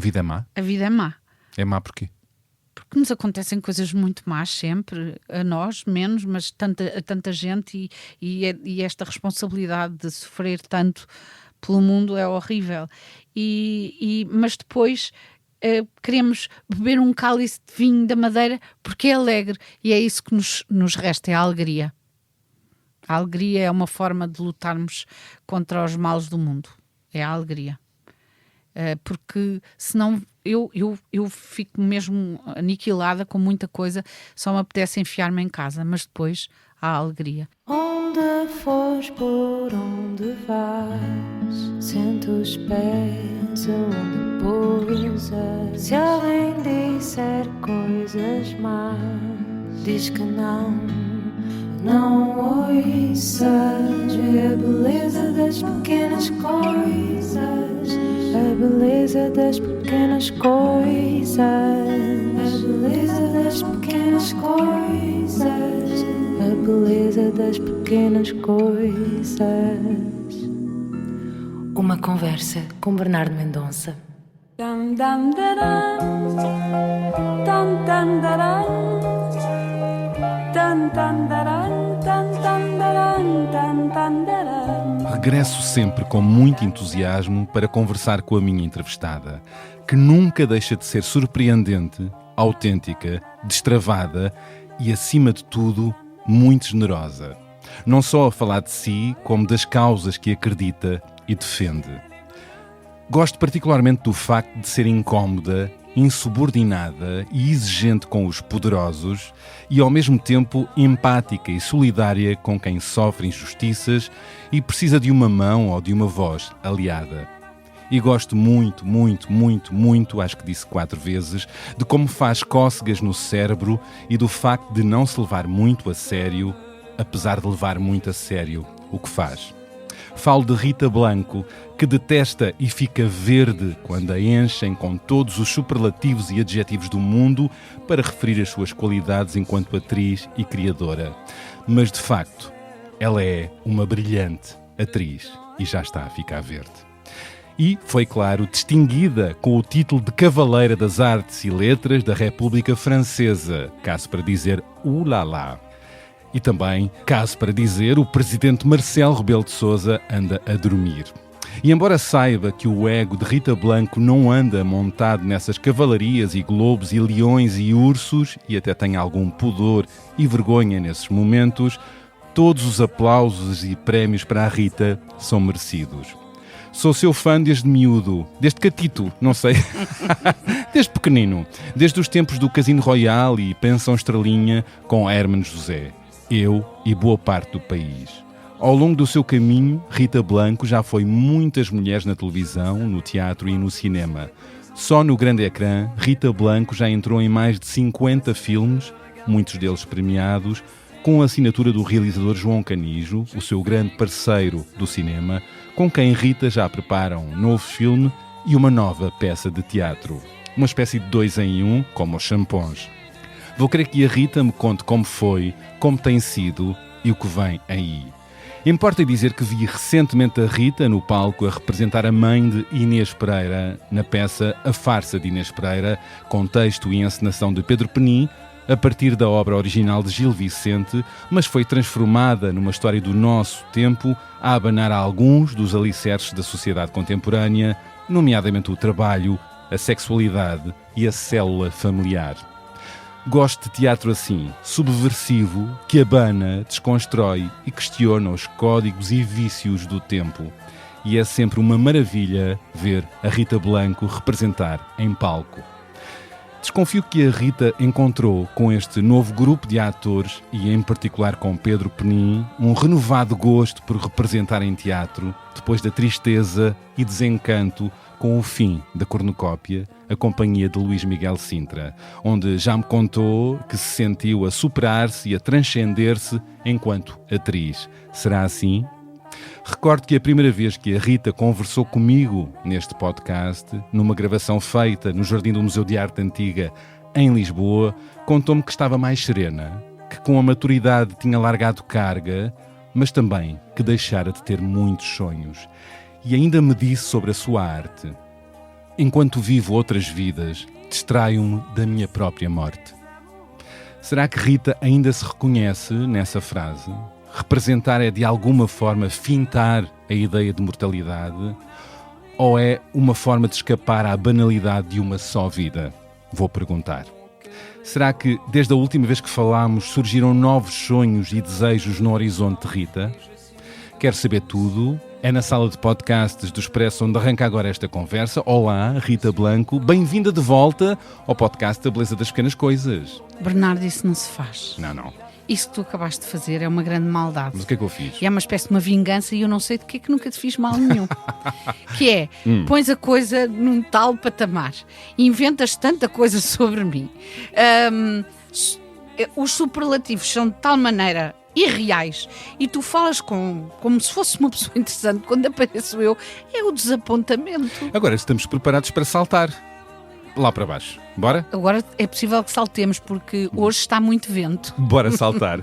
vida é má? A vida é má. É má porquê? Porque nos acontecem coisas muito más sempre, a nós menos, mas a tanta gente, e esta responsabilidade de sofrer tanto pelo mundo é horrível. Mas depois queremos beber um cálice de vinho da Madeira porque é alegre, e é isso que nos resta, é a alegria. A alegria é uma forma de lutarmos contra os males do mundo. É a alegria. Porque senão eu fico mesmo aniquilada com muita coisa, só me apetece enfiar-me em casa, mas depois há alegria. Onde fores, por onde vais, sente os pés onde pousas. Se alguém disser coisas más, diz que não ouças. Vê a beleza das pequenas coisas, a beleza das pequenas coisas, a beleza das pequenas coisas, a beleza das pequenas coisas. Uma conversa com Bernardo Mendonça. Dam dam daram, dam dam daram, dam dam daram, dam dam daram, dam dam daram. Regresso sempre com muito entusiasmo para conversar com a minha entrevistada, que nunca deixa de ser surpreendente, autêntica, destravada e, acima de tudo, muito generosa. Não só a falar de si, como das causas que acredita e defende. Gosto particularmente do facto de ser incómoda, insubordinada e exigente com os poderosos e, ao mesmo tempo, empática e solidária com quem sofre injustiças e precisa de uma mão ou de uma voz aliada. E gosto muito, acho que disse 4 vezes, de como faz cócegas no cérebro e do facto de não se levar muito a sério, apesar de levar muito a sério o que faz. Falo de Rita Blanco, que detesta e fica verde quando a enchem com todos os superlativos e adjetivos do mundo para referir as suas qualidades enquanto atriz e criadora. Mas, de facto, ela é uma brilhante atriz e já está a ficar verde. E foi, claro, distinguida com o título de Cavaleira das Artes e Letras da República Francesa, caso para dizer ulala. E também, caso para dizer, o presidente Marcelo Rebelo de Sousa anda a dormir. E embora saiba que o ego de Rita Blanco não anda montado nessas cavalarias e globos e leões e ursos, e até tenha algum pudor e vergonha nesses momentos, todos os aplausos e prémios para a Rita são merecidos. Sou seu fã desde miúdo, desde catito, não sei, desde pequenino, desde os tempos do Casino Royal e Pensão Estrelinha com Hermano José. Eu e boa parte do país. Ao longo do seu caminho, Rita Blanco já foi muitas mulheres na televisão, no teatro e no cinema. Só no grande ecrã, Rita Blanco já entrou em mais de 50 filmes, muitos deles premiados, com a assinatura do realizador João Canijo, o seu grande parceiro do cinema, com quem Rita já prepara um novo filme e uma nova peça de teatro. Uma espécie de 2 em 1, como os champons. Vou querer que a Rita me conte como foi, como tem sido e o que vem aí. Importa dizer que vi recentemente a Rita no palco a representar a mãe de Inês Pereira na peça A Farsa de Inês Pereira, com texto e encenação de Pedro Penin, a partir da obra original de Gil Vicente, mas foi transformada numa história do nosso tempo a abanar alguns dos alicerces da sociedade contemporânea, nomeadamente o trabalho, a sexualidade e a célula familiar. Gosto de teatro assim, subversivo, que abana, desconstrói e questiona os códigos e vícios do tempo. E é sempre uma maravilha ver a Rita Blanco representar em palco. Desconfio que a Rita encontrou com este novo grupo de atores, e em particular com Pedro Penin, um renovado gosto por representar em teatro, depois da tristeza e desencanto com o fim da cornucópia, a companhia de Luís Miguel Sintra, onde já me contou que se sentiu a superar-se e a transcender-se enquanto atriz. Será assim? Recordo que a primeira vez que a Rita conversou comigo neste podcast, numa gravação feita no Jardim do Museu de Arte Antiga, em Lisboa, contou-me que estava mais serena, que com a maturidade tinha largado carga, mas também que deixara de ter muitos sonhos. E ainda me disse sobre a sua arte. enquanto vivo outras vidas, distraio-me da minha própria morte. Será que Rita ainda se reconhece nessa frase? Representar é de alguma forma fintar a ideia de mortalidade? Ou é uma forma de escapar à banalidade de uma só vida? Vou perguntar. Será que, desde a última vez que falámos, surgiram novos sonhos e desejos no horizonte de Rita? Quer saber tudo? É na sala de podcasts do Expresso onde arranca agora esta conversa. Olá, Rita Blanco, bem-vinda de volta ao podcast da Beleza das Pequenas Coisas. Bernardo, isso não se faz. Não. Isso que tu acabaste de fazer é uma grande maldade. Mas o que é que eu fiz? E é uma espécie de uma vingança e eu não sei de que é que nunca te fiz mal nenhum. Que é, pões a coisa num tal patamar, inventas tanta coisa sobre mim. Os superlativos são de tal maneira irreais e tu falas como se fosse uma pessoa interessante. Quando apareço eu, é o desapontamento. Agora estamos preparados para saltar lá para baixo. Bora? Agora é possível que saltemos porque hoje está muito vento. Bora saltar.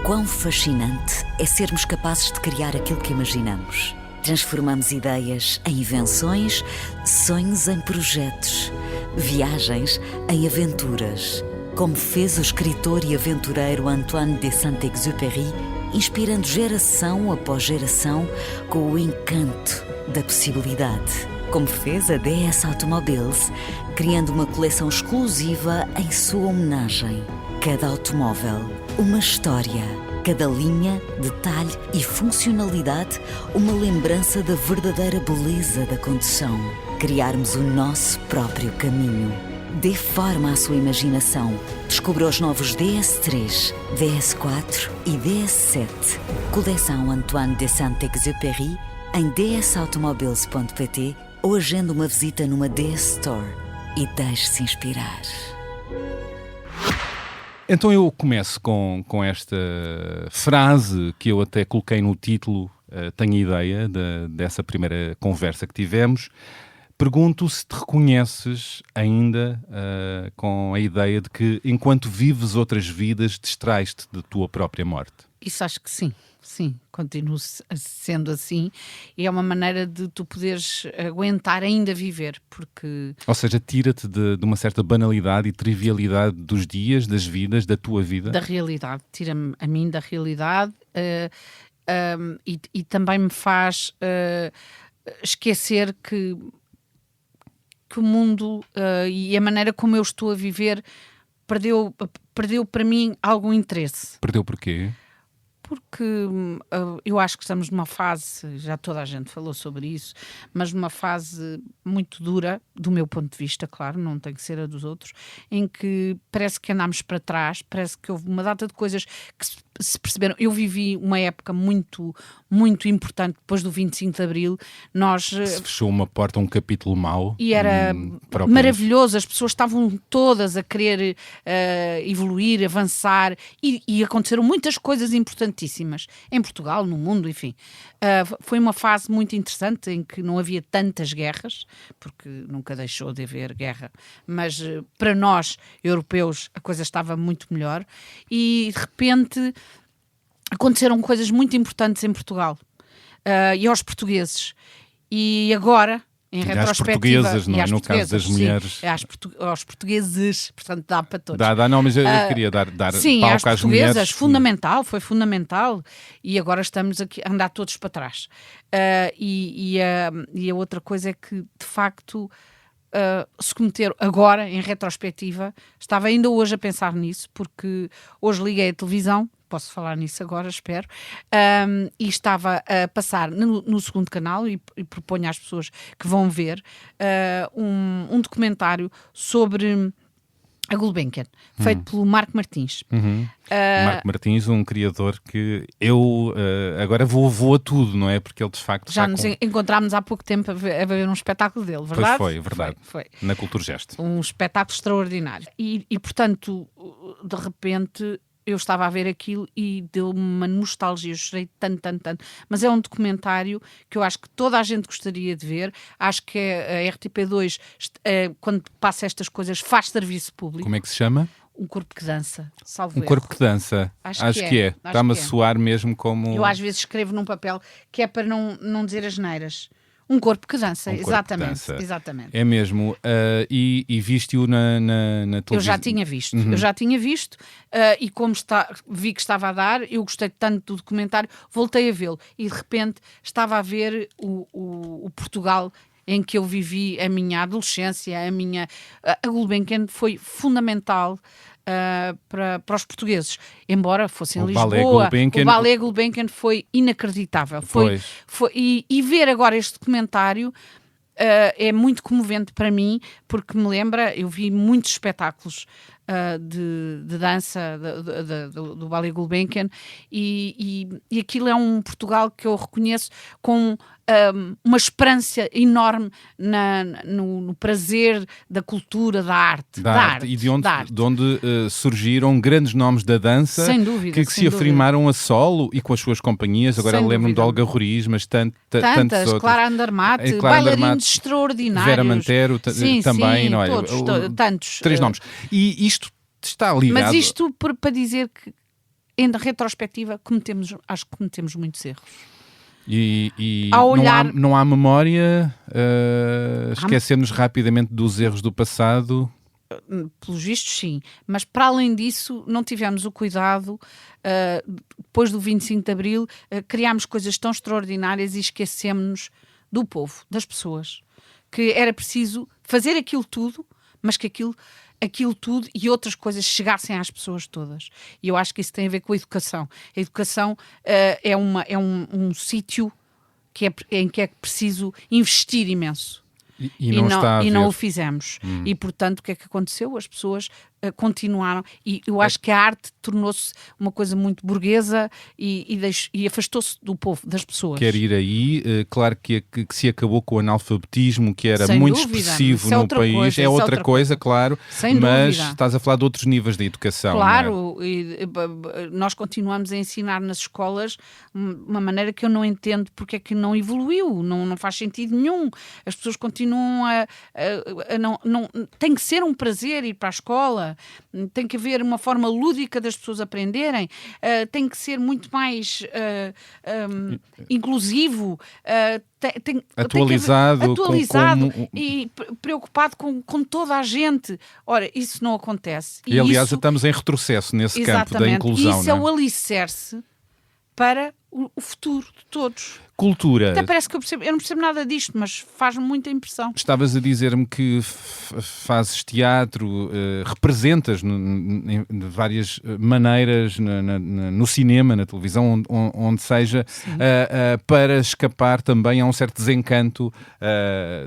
Quão fascinante é sermos capazes de criar aquilo que imaginamos. Transformamos ideias em invenções, sonhos em projetos, viagens em aventuras. Como fez o escritor e aventureiro Antoine de Saint-Exupéry, inspirando geração após geração com o encanto da possibilidade. Como fez a DS Automobiles, criando uma coleção exclusiva em sua homenagem. Cada automóvel, uma história. Cada linha, detalhe e funcionalidade, uma lembrança da verdadeira beleza da condução. Criarmos o nosso próprio caminho. Dê forma à sua imaginação. Descubra os novos DS3, DS4 e DS7. Coleção Antoine de Saint-Exupéry em dsautomobiles.pt ou agende uma visita numa DS Store e deixe-se inspirar. Então eu começo com esta frase que eu até coloquei no título, tenho ideia dessa primeira conversa que tivemos. Pergunto se te reconheces ainda com a ideia de que enquanto vives outras vidas, distrais-te da tua própria morte. Isso acho que sim. Sim, continua sendo assim e é uma maneira de tu poderes aguentar ainda viver, porque... Ou seja, tira-te de uma certa banalidade e trivialidade dos dias, das vidas, da tua vida. Da realidade, tira-me a mim da realidade e também me faz esquecer que o mundo e a maneira como eu estou a viver perdeu para mim algum interesse. Perdeu porquê? Porque eu acho que estamos numa fase, já toda a gente falou sobre isso, mas numa fase muito dura, do meu ponto de vista, claro, não tem que ser a dos outros, em que parece que andámos para trás, parece que houve uma data de coisas que se perceberam. Eu vivi uma época muito, muito importante depois do 25 de Abril. Se fechou uma porta, um capítulo mau. E era maravilhoso, as pessoas estavam todas a querer evoluir, avançar e aconteceram muitas coisas importantíssimas em Portugal, no mundo, enfim. Foi uma fase muito interessante em que não havia tantas guerras, porque nunca deixou de haver guerra, mas para nós, europeus, a coisa estava muito melhor e de repente aconteceram coisas muito importantes em Portugal e aos portugueses. E agora, em retrospectiva... Portuguesas, não é? No caso das mulheres... aos portugueses, portanto dá para todos. Não, mas eu queria dar sim, palco às mulheres. Foi fundamental e agora estamos aqui a andar todos para trás. E a outra coisa é que, de facto... se cometer agora, em retrospectiva, estava ainda hoje a pensar nisso, porque hoje liguei a televisão, posso falar nisso agora, espero, e estava a passar no segundo canal, e proponho às pessoas que vão ver, um documentário sobre a Gulbenkian, feito pelo Marco Martins. Marco Martins, um criador que eu agora vou a tudo, não é? Porque ele de facto... Já nos encontrámos há pouco tempo a ver um espetáculo dele, verdade? Pois foi, verdade. Foi. Na Culturgest. Um espetáculo extraordinário. E portanto, de repente... eu estava a ver aquilo e deu-me uma nostalgia, eu chorei tanto. Mas é um documentário que eu acho que toda a gente gostaria de ver. Acho que a RTP2, quando passa estas coisas, faz serviço público. Como é que se chama? Um Corpo que Dança, salvo Um Corpo que Dança. Acho que é. Está-me a soar mesmo como... Eu às vezes escrevo num papel que é para não dizer asneiras. Um corpo que dança, Um corpo exatamente. que dança. Exatamente. É mesmo. E viste-o na televisão? Eu já tinha visto, e como vi que estava a dar, eu gostei tanto do documentário, voltei a vê-lo e de repente estava a ver o Portugal em que eu vivi a minha adolescência, a Gulbenkian foi fundamental para os portugueses, embora fosse em Lisboa. O Ballet Gulbenkian foi inacreditável. E ver agora este documentário é muito comovente para mim, porque me lembra, eu vi muitos espetáculos de dança do Ballet Gulbenkian e aquilo é um Portugal que eu reconheço com uma esperança enorme no prazer da cultura, da arte. E de onde surgiram grandes nomes da dança, sem dúvida, que se afirmaram a solo e com as suas companhias. Agora lembro-me de Olga Roriz, mas tantas outras. Clara Andermatt, bailarinos extraordinários. Vera Mantero também, não é? Tantos. 3 nomes. E isto está ligado... Mas isto para dizer que, em retrospectiva, acho que cometemos muitos erros. E olhar... não há memória, esquecemos rapidamente dos erros do passado. Pelos vistos, sim. Mas, para além disso, não tivemos o cuidado, depois do 25 de Abril, criámos coisas tão extraordinárias e esquecemos-nos do povo, das pessoas. Que era preciso fazer aquilo tudo, mas que aquilo tudo e outras coisas chegassem às pessoas todas. E eu acho que isso tem a ver com a educação. A educação é um sítio em que é preciso investir imenso. E não o fizemos. E, portanto, o que é que aconteceu? As pessoas continuaram. E eu acho que a arte tornou-se uma coisa muito burguesa e afastou-se do povo, das pessoas. Quer ir aí, claro que se acabou com o analfabetismo, que era sem muito dúvida, expressivo no país. É outra coisa, claro. Sem mas dúvida. Estás a falar de outros níveis de educação. Claro, não é? e nós continuamos a ensinar nas escolas uma maneira que eu não entendo porque é que não evoluiu, não faz sentido nenhum. As pessoas continuam não tem que ser um prazer ir para a escola, tem que haver uma forma lúdica das pessoas aprenderem, tem que ser muito mais inclusivo, atualizado e preocupado com toda a gente. Ora, isso não acontece. E aliás, estamos em retrocesso nesse campo da inclusão. Isso é o alicerce para o futuro de todos. Cultura. Até parece que eu não percebo nada disto, mas faz-me muita impressão. Estavas a dizer-me que fazes teatro, representas de várias maneiras no cinema, na televisão, onde seja, para escapar também a um certo desencanto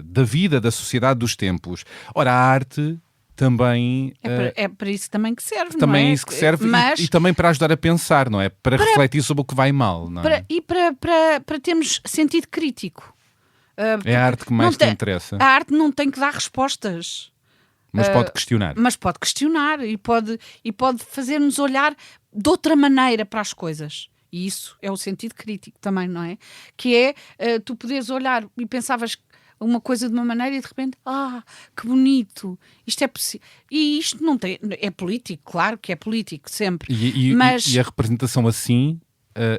da vida, da sociedade, dos tempos. Ora, a arte... também... É para isso também que serve, também não é? É isso que serve, mas, e também para ajudar a pensar, não é? Para refletir sobre o que vai mal, não é? Para termos sentido crítico. É a arte que mais te interessa. A arte não tem que dar respostas. Mas pode questionar. Mas pode questionar e pode fazer-nos olhar de outra maneira para as coisas. E isso é o sentido crítico também, não é? Que é, tu poderes olhar e pensavas uma coisa de uma maneira e de repente, que bonito, isto é possível. E isto não tem, é político, claro que é político, sempre. E a representação assim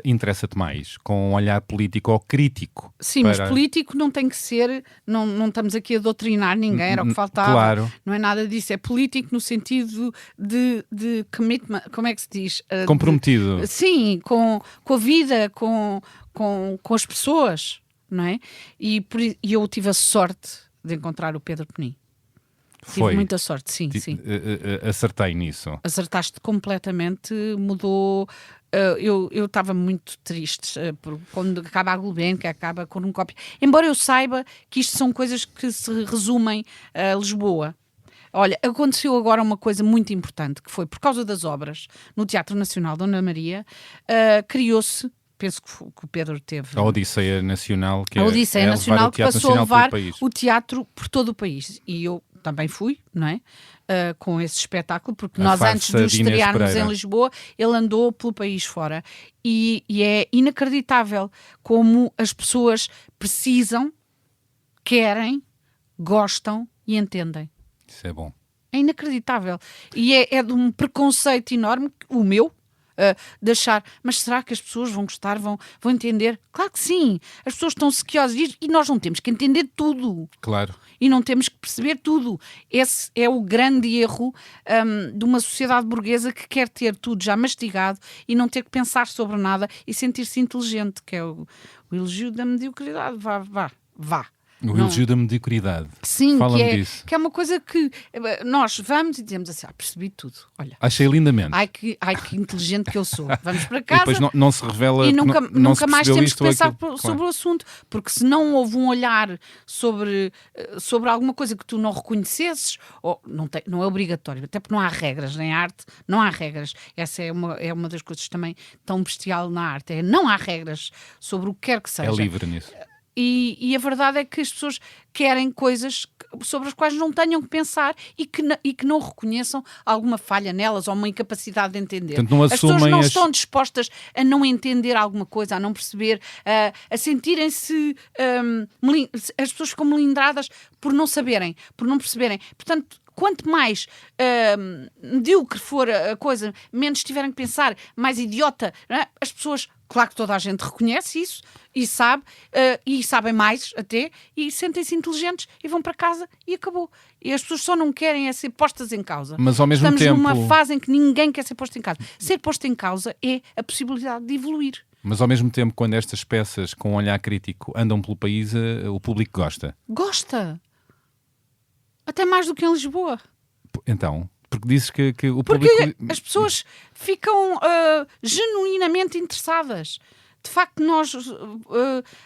interessa-te mais, com um olhar político ou crítico? Sim, mas político não tem que ser, não estamos aqui a doutrinar ninguém, era o que faltava. Claro. Não é nada disso, é político no sentido de commitment, como é que se diz? Comprometido. Sim, com a vida, com as pessoas. Não é? E eu tive a sorte de encontrar o Pedro Penin. Tive muita sorte, sim. Acertei nisso. Acertaste completamente, mudou. Eu estava muito triste quando acaba a Gulbenkian, acaba com um cópia. Embora eu saiba que isto são coisas que se resumem a Lisboa. Olha, aconteceu agora uma coisa muito importante, que foi por causa das obras no Teatro Nacional Dona Maria, criou-se, penso que o Pedro teve... A Odisseia Nacional, que que passou a levar o teatro por todo o país. E eu também fui, não é? Com esse espetáculo, porque nós antes de estrearmos em Lisboa, ele andou pelo país fora. E é inacreditável como as pessoas precisam, querem, gostam e entendem. Isso é bom. É inacreditável. E é de um preconceito enorme, o meu, deixar, mas será que as pessoas vão gostar, vão entender? Claro que sim, as pessoas estão sequiosas e nós não temos que entender tudo. Claro. E não temos que perceber tudo. Esse é o grande erro de uma sociedade burguesa que quer ter tudo já mastigado e não ter que pensar sobre nada e sentir-se inteligente, que é o elogio da mediocridade. Vá. O elogio da mediocridade. Sim, Fala-me disso. que é uma coisa que nós vamos e dizemos assim, percebi tudo. Olha, achei lindamente. Ai que inteligente que eu sou. Vamos para E casa. depois não se revela. E nunca mais temos que pensar aquilo. sobre o assunto, porque se não houve um olhar sobre alguma coisa que tu não reconhecesses, ou não é obrigatório, até porque não há regras, nem arte, não há regras. Essa é uma das coisas também tão bestial na arte, não há regras sobre o que quer que seja. É livre nisso. E a verdade é que as pessoas querem coisas sobre as quais não tenham que pensar e que não reconheçam alguma falha nelas ou uma incapacidade de entender. Portanto, não as pessoas não assumem estão dispostas a não entender alguma coisa, a não perceber, a sentirem-se... as pessoas ficam melindradas por não saberem, por não perceberem. Portanto, quanto mais medíocre for a coisa, menos tiverem que pensar, mais idiota, não é? As pessoas... Claro que toda a gente reconhece isso e sabe, e sabem mais até, e sentem-se inteligentes e vão para casa e acabou. E as pessoas só não querem ser postas em causa. Mas ao mesmo tempo... tempo... numa fase em que ninguém quer ser posto em causa. Ser posto em causa é a possibilidade de evoluir. Mas ao mesmo tempo, quando estas peças com um olhar crítico andam pelo país, o público gosta. Gosta. Até mais do que em Lisboa. Então... Porque dizes que o porque público... as pessoas ficam genuinamente interessadas. De facto, nós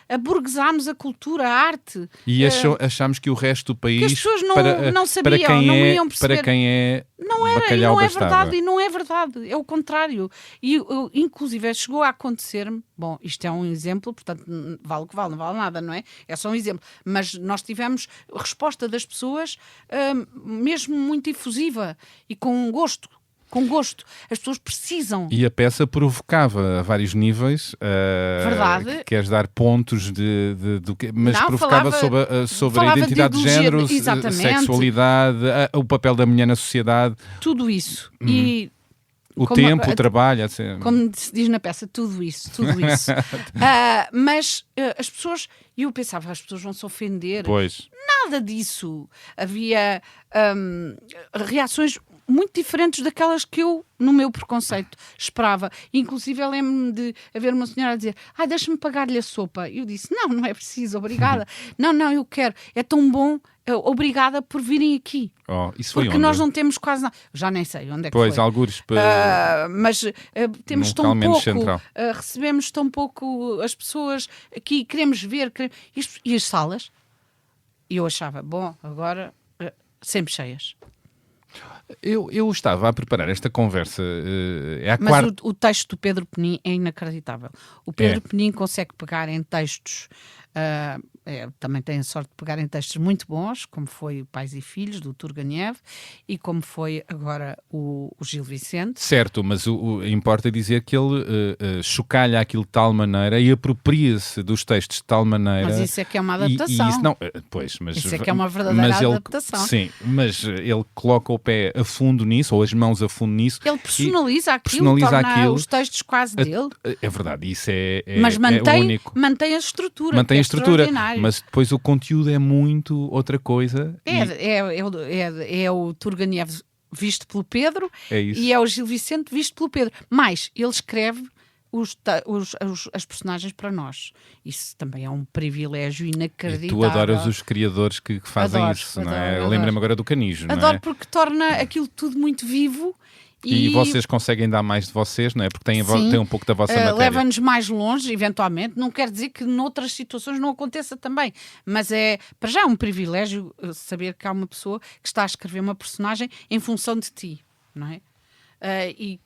aburguesámos a cultura, a arte. E achamos que o resto do país... Que as pessoas não sabiam, não iam perceber. Para quem é Não é bastava. verdade, e não é verdade. É o contrário. E, inclusive, chegou a acontecer-me... Bom, isto é um exemplo, portanto, vale o que vale, não vale nada, não é? É só um exemplo. Mas nós tivemos a resposta das pessoas mesmo muito efusiva e com gosto. Com gosto. As pessoas precisam. E a peça provocava a vários níveis. Verdade. Queres dar pontos mas não, provocava sobre a identidade de género, sexualidade, o papel da mulher na sociedade. Tudo isso. E o tempo, o trabalho, assim. Como se diz na peça, tudo isso. Mas as pessoas, eu pensava, as pessoas vão se ofender. Pois. Nada disso. Havia reações muito diferentes daquelas que eu, no meu preconceito, esperava. Inclusive, eu lembro-me de haver uma senhora a dizer, deixa-me pagar-lhe a sopa. E eu disse, não é preciso, obrigada. Não, eu quero. É tão bom, obrigada por virem aqui. Isso foi porque onde? Nós não temos quase nada. Já nem sei onde é que foi. Pois, algures. Mas temos tão pouco, central. Recebemos tão pouco as pessoas aqui, queremos ver. E as salas? E eu achava, bom, agora sempre cheias. Eu estava a preparar esta conversa. Mas o texto do Pedro Penin é inacreditável. O Pedro Penin consegue pegar em textos. Também tem a sorte de pegar em textos muito bons, como foi Pais e Filhos, do Turgenev, e como foi agora o Gil Vicente. Certo, mas importa dizer que ele chocalha aquilo de tal maneira e apropria-se dos textos de tal maneira... Mas isso é que é uma adaptação. Isso é que é uma verdadeira adaptação. Sim, mas ele coloca o pé a fundo nisso, ou as mãos a fundo nisso. Ele personaliza aquilo, torna os textos quase dele. É verdade, isso é mas único. Mantém a estrutura. Mantém a estrutura, mas depois o conteúdo é muito outra coisa. É o Turgenev visto pelo Pedro e é o Gil Vicente visto pelo Pedro. Mas ele escreve as personagens para nós. Isso também é um privilégio inacreditável. E tu adoras os criadores que fazem isso, não é? Lembra-me agora do Canijo, não é? Adoro porque torna aquilo tudo muito vivo. E vocês conseguem dar mais de vocês, não é? Porque têm um pouco da vossa matéria. Leva-nos mais longe, eventualmente. Não quer dizer que noutras situações não aconteça também. Mas para já é um privilégio saber que há uma pessoa que está a escrever uma personagem em função de ti, não é? E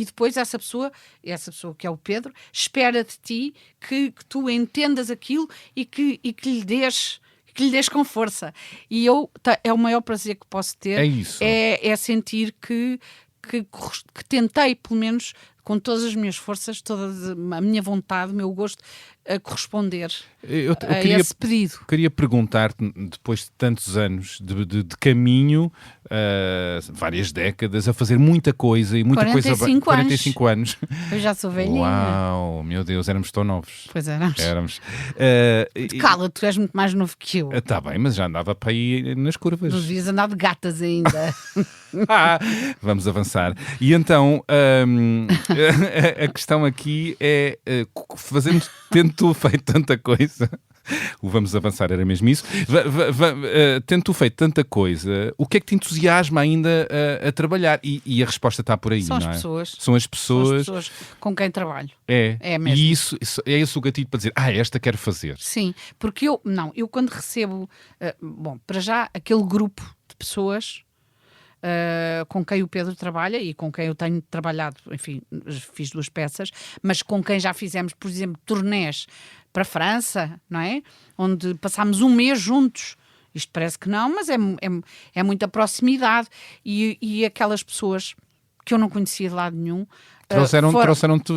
depois essa pessoa que é o Pedro, espera de ti que tu entendas aquilo e que lhe des com força. E é o maior prazer que posso ter. É isso. É sentir que tentei, pelo menos, com todas as minhas forças, toda a minha vontade, o meu gosto, a corresponder a esse pedido. Queria perguntar-te, depois de tantos anos de caminho, várias décadas, a fazer muita coisa e muita 45 anos. Eu já sou velhinha. Uau, meu Deus, éramos tão novos. Pois éramos. Cala, tu és muito mais novo que eu. Está bem, mas já andava para aí nas curvas. Não devias andar de gatas ainda. Vamos avançar. E então, a questão aqui é, tendo tu feito tanta coisa, o vamos avançar era mesmo isso, tendo tu feito tanta coisa, o que é que te entusiasma ainda a trabalhar? E a resposta está por aí, São não é? São as pessoas com quem trabalho. É mesmo. E isso é esse o gatilho para dizer, esta quero fazer. Sim, porque eu quando recebo, para já, aquele grupo de pessoas com quem o Pedro trabalha e com quem eu tenho trabalhado, enfim, fiz 2 peças, mas com quem já fizemos, por exemplo, turnés para a França, não é? Onde passámos 1 mês juntos. Isto parece que não, mas é muita proximidade. E aquelas pessoas que eu não conhecia de lado nenhum trouxeram-te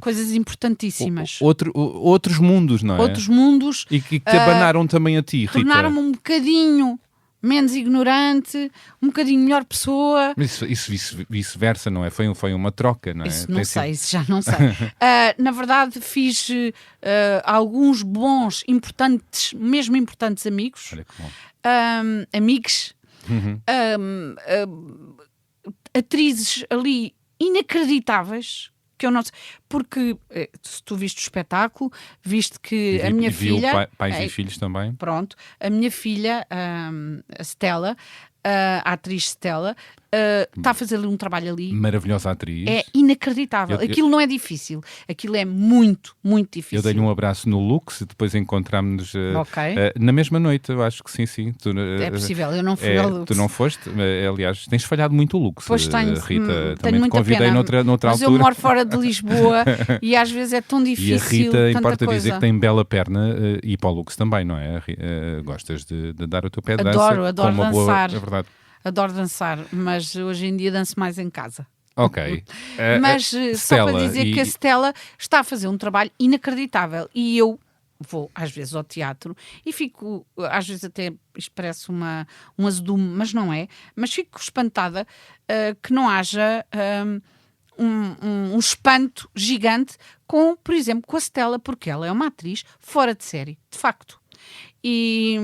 coisas importantíssimas. Outros mundos, não é? Outros mundos. E que te abanaram também a ti, Rita. Tornaram-me um bocadinho menos ignorante, um bocadinho melhor pessoa. Mas isso vice-versa, não é? Foi uma troca, não é? Isso não sei, isso já não sei. Na verdade, fiz alguns bons, mesmo importantes amigos. Olha que bom. Amigos. Atrizes ali inacreditáveis, que eu não sei, porque se tu viste o espetáculo, viste que a minha filha... Pais e filhos também. Pronto, a minha filha, a Stella, a atriz Stella, está a fazer um trabalho ali. Maravilhosa atriz. É inacreditável. Aquilo não é difícil. Aquilo é muito, muito difícil. Eu dei-lhe um abraço no Lux e depois encontrámos-nos okay. Na mesma noite, eu acho que sim. É possível, eu não fui ao Lux. Tu não foste? Aliás, tens falhado muito o Lux, pois tenho, Rita. tenho também te convidei pena, noutra mas altura. Mas eu moro fora de Lisboa e às vezes é tão difícil. E a Rita, importa coisa. dizer que tem bela perna e para o Lux também, não é? Gostas de dar o teu pé de dança? Adoro com uma dançar. Boa, é verdade. Adoro dançar, mas hoje em dia danço mais em casa. Ok. Mas só para dizer que a Stella está a fazer um trabalho inacreditável e eu vou às vezes ao teatro e fico, às vezes até isto parece um azedume, mas não é, mas fico espantada que não haja um espanto gigante com, por exemplo, com a Stella, porque ela é uma atriz fora de série, de facto. E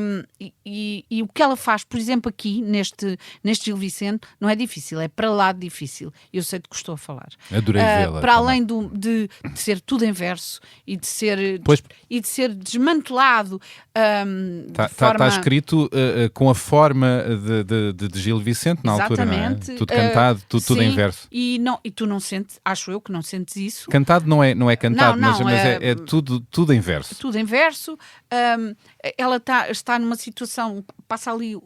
o que ela faz, por exemplo, aqui neste Gil Vicente, não é difícil, é para lá de difícil. Eu sei de que estou a falar. Adorei vê-la. Para além de ser tudo em verso e de ser desmantelado. Está escrito com a forma de Gil Vicente na altura, não é? Tudo cantado, tudo em verso. E tu não sentes, acho eu que não sentes isso. Cantado não é cantado, não, mas é tudo em verso. Tudo em verso. Ela está numa situação, passa ali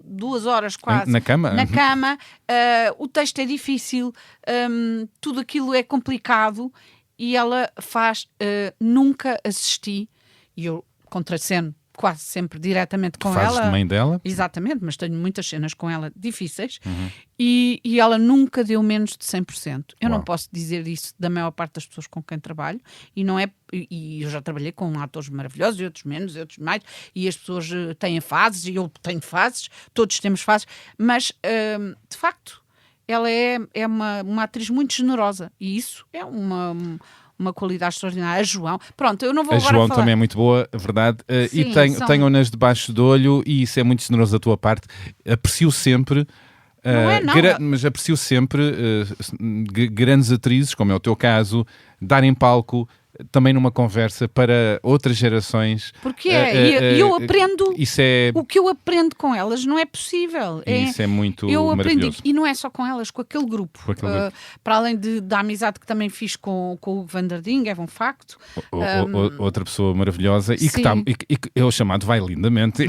2 horas quase na cama, o texto é difícil, tudo aquilo é complicado e ela faz, nunca assisti, e eu contraceno quase sempre diretamente com ela. Fazes de mãe dela? Exatamente, mas tenho muitas cenas com ela difíceis e ela nunca deu menos de 100%. Eu não posso dizer isso da maior parte das pessoas com quem trabalho e eu já trabalhei com atores maravilhosos e outros menos, e outros mais, e as pessoas têm fases e eu tenho fases, todos temos fases, mas de facto ela é uma atriz muito generosa e isso é uma qualidade extraordinária. A João, pronto, eu não vou agora falar. A João falar. também é muito boa, verdade. Sim, e tenho-nas debaixo do olho e isso é muito generoso da tua parte. Aprecio sempre... mas aprecio sempre grandes atrizes, como é o teu caso, darem palco também numa conversa para outras gerações. Porque eu aprendo o que eu aprendo com elas, não é possível. Isso é muito eu maravilhoso. Aprendi, e não é só com elas, com aquele grupo. Para além da amizade que também fiz com o Vanderding, é um facto. Outra pessoa maravilhosa e que é o chamado Vai Lindamente.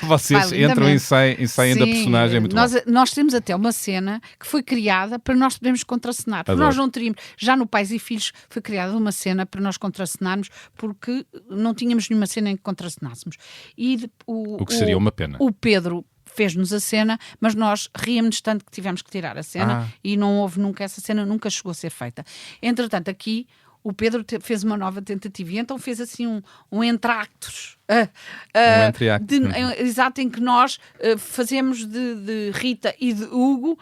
Vocês entram e saem da personagem, é muito bom. Nós temos até uma cena que foi criada para nós podermos contracenar. Porque nós não teríamos, já no Pais e Filhos foi criada uma cena para nós contracenarmos porque não tínhamos nenhuma cena em que contracenássemos. E o que seria uma pena. O Pedro fez-nos a cena, mas nós ríamos tanto que tivemos que tirar a cena e não houve nunca, essa cena nunca chegou a ser feita. Entretanto, aqui o Pedro fez uma nova tentativa e então fez assim um entre-actos. Exato, em que nós fazemos de Rita e de Hugo.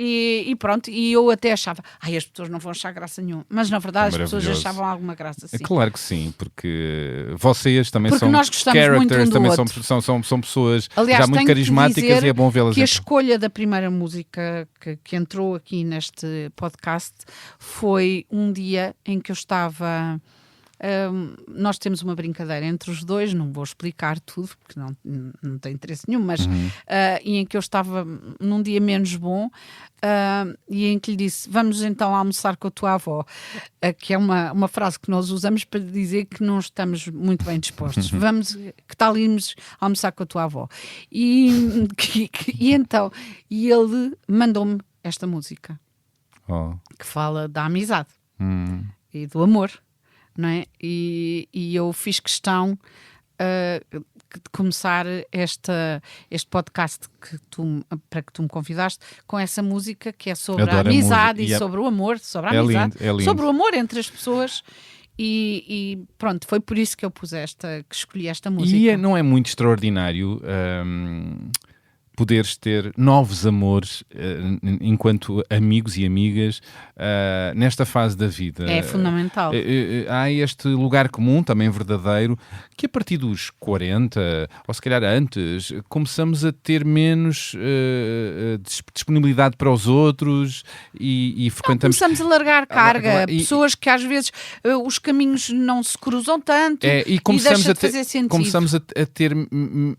E pronto, e eu até achava as pessoas não vão achar graça nenhuma, mas na verdade as pessoas achavam alguma graça, sim. É claro que sim, porque vocês também são nós gostamos muito um do também outro. São pessoas, aliás, já muito carismáticas, e é bom vê-las. Que a escolha da primeira música que entrou aqui neste podcast foi um dia em que eu estava... nós temos uma brincadeira entre os dois, não vou explicar tudo porque não tem interesse nenhum, mas e em que eu estava num dia menos bom e em que lhe disse, vamos então almoçar com a tua avó, que é uma frase que nós usamos para dizer que não estamos muito bem dispostos. Vamos, que tal irmos almoçar com a tua avó? E então ele mandou-me esta música que fala da amizade e do amor. Não é? E eu fiz questão de começar este podcast para que tu me convidaste com essa música que é sobre a amizade e sobre o amor, sobre a amizade, lindo. sobre o amor entre as pessoas. E pronto, foi por isso que eu que escolhi esta música. E não é muito extraordinário poderes ter novos amores enquanto amigos e amigas nesta fase da vida. É fundamental. Há este lugar comum, também verdadeiro, que a partir dos 40, ou se calhar antes, começamos a ter menos disponibilidade para os outros e frequentamos... Começamos a largar carga. Pessoas que às vezes os caminhos não se cruzam tanto e começamos deixa de fazer sentido. Começamos a ter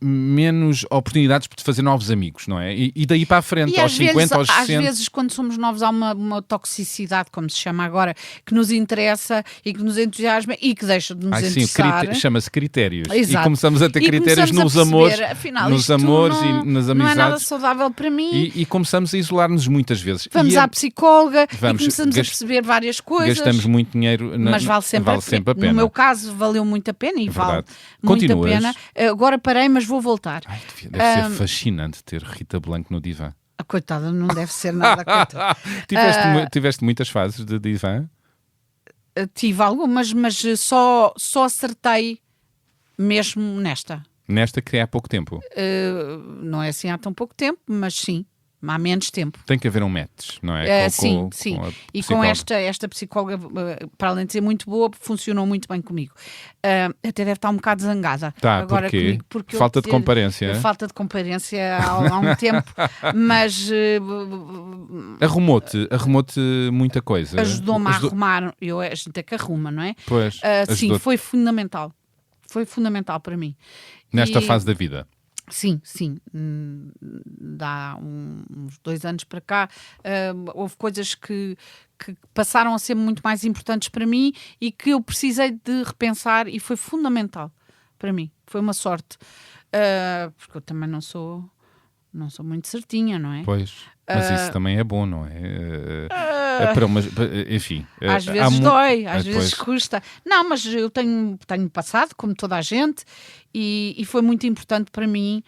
menos oportunidades de fazer novos amigos, não é? E daí para a frente, aos 50, aos 60... Às vezes, quando somos novos, há uma toxicidade, como se chama agora, que nos interessa e que nos entusiasma e que deixa de nos interessar. Chama-se critérios. Exato. E começamos a ter critérios nos amores, afinal, nos amores não, e nas amizades. Não é nada saudável para mim. E começamos a isolar-nos muitas vezes. Vamos à psicóloga e começamos a perceber várias coisas. Gastamos muito dinheiro, mas vale sempre a pena. No meu caso, valeu muito a pena e vale muito a pena. Agora parei, mas vou voltar. Deve ser fascinante ter Rita Blanco no divã. Coitada, não deve ser nada. Tiveste muitas fases de divã? Tive algumas, mas só acertei mesmo nesta. Nesta que é há pouco tempo? Não é assim há tão pouco tempo, mas sim. Há menos tempo. Tem que haver um match, não é? Sim. E com esta psicóloga, para além de ser muito boa, funcionou muito bem comigo. Até deve estar um bocado zangada. Agora comigo, porque falta de comparência. Falta de comparência há um tempo, mas... Arrumou-te muita coisa. Ajudou-me a arrumar. A gente é que arruma, não é? Pois, sim, foi fundamental. Foi fundamental para mim. Nesta fase da vida. Sim. Dá uns 2 anos para cá, houve coisas que passaram a ser muito mais importantes para mim e que eu precisei de repensar e foi fundamental para mim. Foi uma sorte. Porque eu também não sou muito certinha, não é? Pois, mas isso também é bom, não é? Enfim. Às vezes dói, às vezes custa. Não, mas eu tenho passado, como toda a gente, e foi muito importante para mim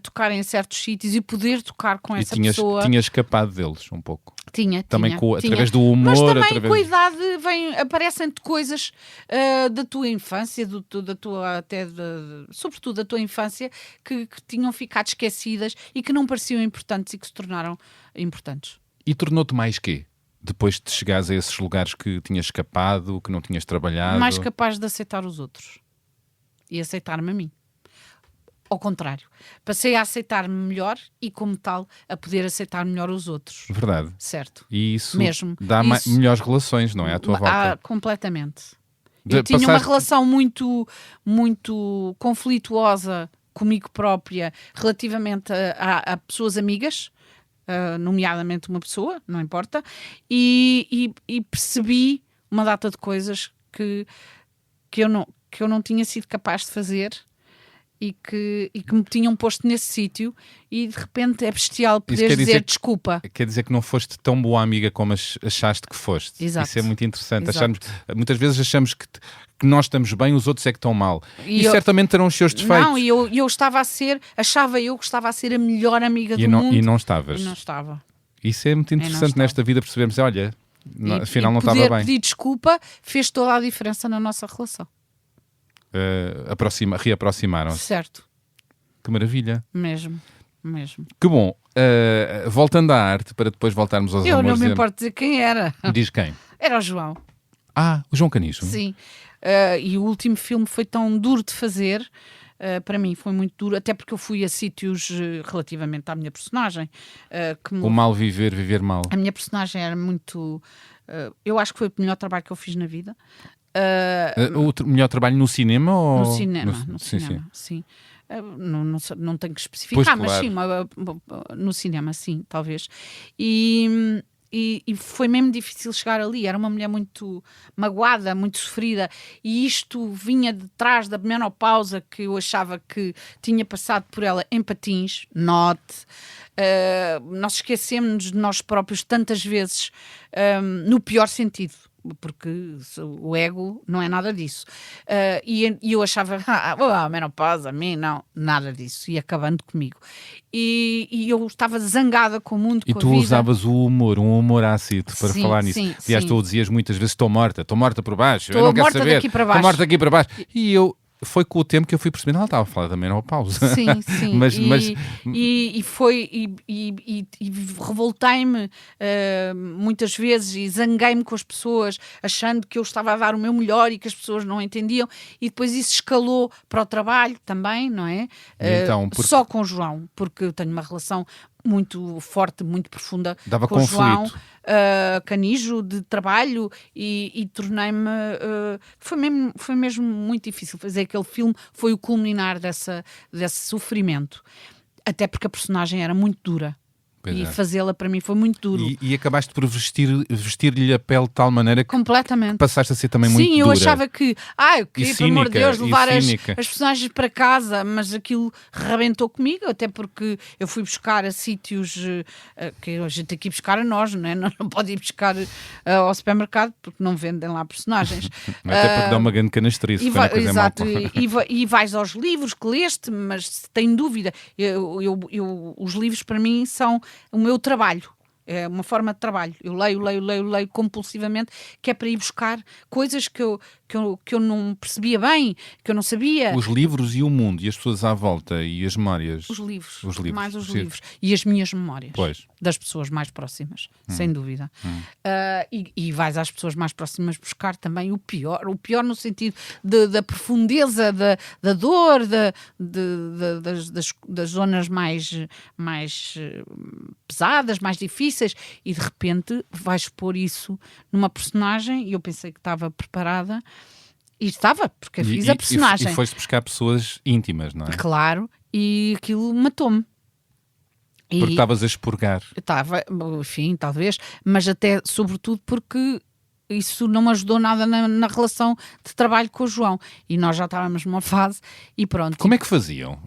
tocar em certos sítios e poder tocar com essa pessoa. Tinha escapado deles um pouco. Também tinha. Através do humor. Mas também com a idade aparecem-te coisas da tua infância, sobretudo da tua infância, que tinham ficado esquecidas e que não pareciam importantes e que se tornaram importantes. E tornou-te mais quê? Depois de chegares a esses lugares que tinhas escapado, que não tinhas trabalhado? Mais capaz de aceitar os outros. E aceitar-me a mim. Ao contrário. Passei a aceitar-me melhor e, como tal, a poder aceitar melhor os outros. Verdade. Certo. E isso mesmo. Dá melhores relações, não é? À tua volta. Completamente. Eu tinha uma relação muito, muito conflituosa comigo própria relativamente a pessoas amigas, nomeadamente uma pessoa, não importa, e percebi uma data de coisas que eu não tinha sido capaz de fazer e que me tinham posto nesse sítio, e de repente é bestial poder quer dizer desculpa. Quer dizer que não foste tão boa amiga como achaste que foste. Exato. Isso é muito interessante. Exato. Muitas vezes achamos que nós estamos bem, os outros é que estão mal. E eu, certamente terão os seus defeitos. Não, e eu achava eu que estava a ser a melhor amiga do mundo. E não estavas. E não estava. Isso é muito interessante nesta vida, percebermos, olha, afinal não estava bem. Pedir desculpa fez toda a diferença na nossa relação. Reaproximaram-se. Certo. Que maravilha. Mesmo. Que bom. Voltando à arte, para depois voltarmos aos amores. Eu não me importo dizer quem era. Diz quem? Era o João. O João Canijo. Sim. E o último filme foi tão duro de fazer. Para mim foi muito duro, até porque eu fui a sítios relativamente à minha personagem. O mal viver mal. A minha personagem era muito... eu acho que foi o melhor trabalho que eu fiz na vida. O melhor trabalho no cinema? Ou... No cinema, sim. Não tenho que especificar, mas sim, no cinema, sim, talvez. E foi mesmo difícil chegar ali. Era uma mulher muito magoada, muito sofrida, e isto vinha de trás da menopausa, que eu achava que tinha passado por ela em patins. Nós esquecemos de nós próprios tantas vezes, no pior sentido, porque o ego não é nada disso. E eu achava, a menopausa, a mim, não, nada disso, e acabando comigo. E eu estava zangada com o mundo, com a vida. E tu usavas um humor ácido para falar nisso. Sim, aliás, tu dizias muitas vezes, estou morta por baixo, eu não quero saber. Daqui para baixo. Estou morta daqui para baixo. E eu... Foi com o tempo que eu fui percebendo, ela estava a falar da menopausa. Sim. E revoltei-me muitas vezes, e zanguei-me com as pessoas, achando que eu estava a dar o meu melhor e que as pessoas não entendiam, e depois isso escalou para o trabalho também, não é? Então, só com o João, porque eu tenho uma relação muito forte, muito profunda com o João Canijo de trabalho, e tornei-me... foi mesmo muito difícil fazer aquele filme, foi o culminar desse sofrimento. Até porque a personagem era muito dura. Fazê-la para mim foi muito duro. E acabaste por vestir-lhe a pele de tal maneira que completamente passaste a ser também muito dura. Sim, eu achava que eu queria, pelo amor de Deus, levar as personagens para casa, mas aquilo rebentou comigo, até porque eu fui buscar a sítios que a gente tem que ir buscar a nós, não é? Não pode ir buscar ao supermercado, porque não vendem lá personagens. Até porque dá uma grande canastrice. Exato, e vais aos livros que leste, mas se tem dúvida, os livros para mim são o meu trabalho, é uma forma de trabalho. Eu leio compulsivamente, que é para ir buscar coisas que eu não percebia bem, que eu não sabia. Os livros e o mundo, e as pessoas à volta, e as memórias. Os livros. Mais os livros. E as minhas memórias. Pois. Das pessoas mais próximas, sem dúvida. E vais às pessoas mais próximas buscar também o pior no sentido da profundeza, da dor, das zonas mais pesadas, mais difíceis, e de repente vais pôr isso numa personagem, e eu pensei que estava preparada, e estava, porque fiz a personagem. E foste buscar pessoas íntimas, não é? Claro, e aquilo matou-me. Porque estavas a expurgar. Estava, enfim, talvez, mas até, sobretudo, porque isso não me ajudou nada na relação de trabalho com o João. E nós já estávamos numa fase e pronto. Como é que faziam?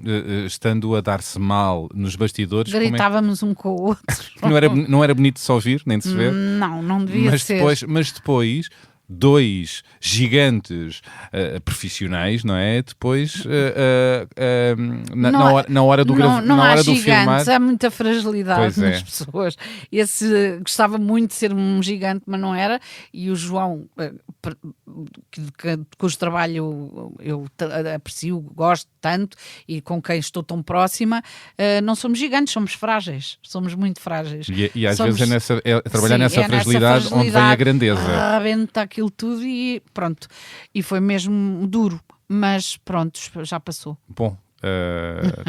Estando a dar-se mal nos bastidores? Gritávamos um com o outro. Não era bonito de se ouvir, nem de se ver? Não devia ser. Mas depois... dois gigantes profissionais, não é? Depois, na hora do filmar... Não há gigantes, há muita fragilidade nas pessoas. Esse gostava muito de ser um gigante, mas não era. E o João, cujo trabalho eu aprecio, gosto tanto, e com quem estou tão próxima, não somos gigantes, somos frágeis. Somos muito frágeis. E às vezes é trabalhar nessa fragilidade onde vem a grandeza. Arrebenta aquilo tudo e pronto. E foi mesmo duro, mas pronto, já passou. Bom,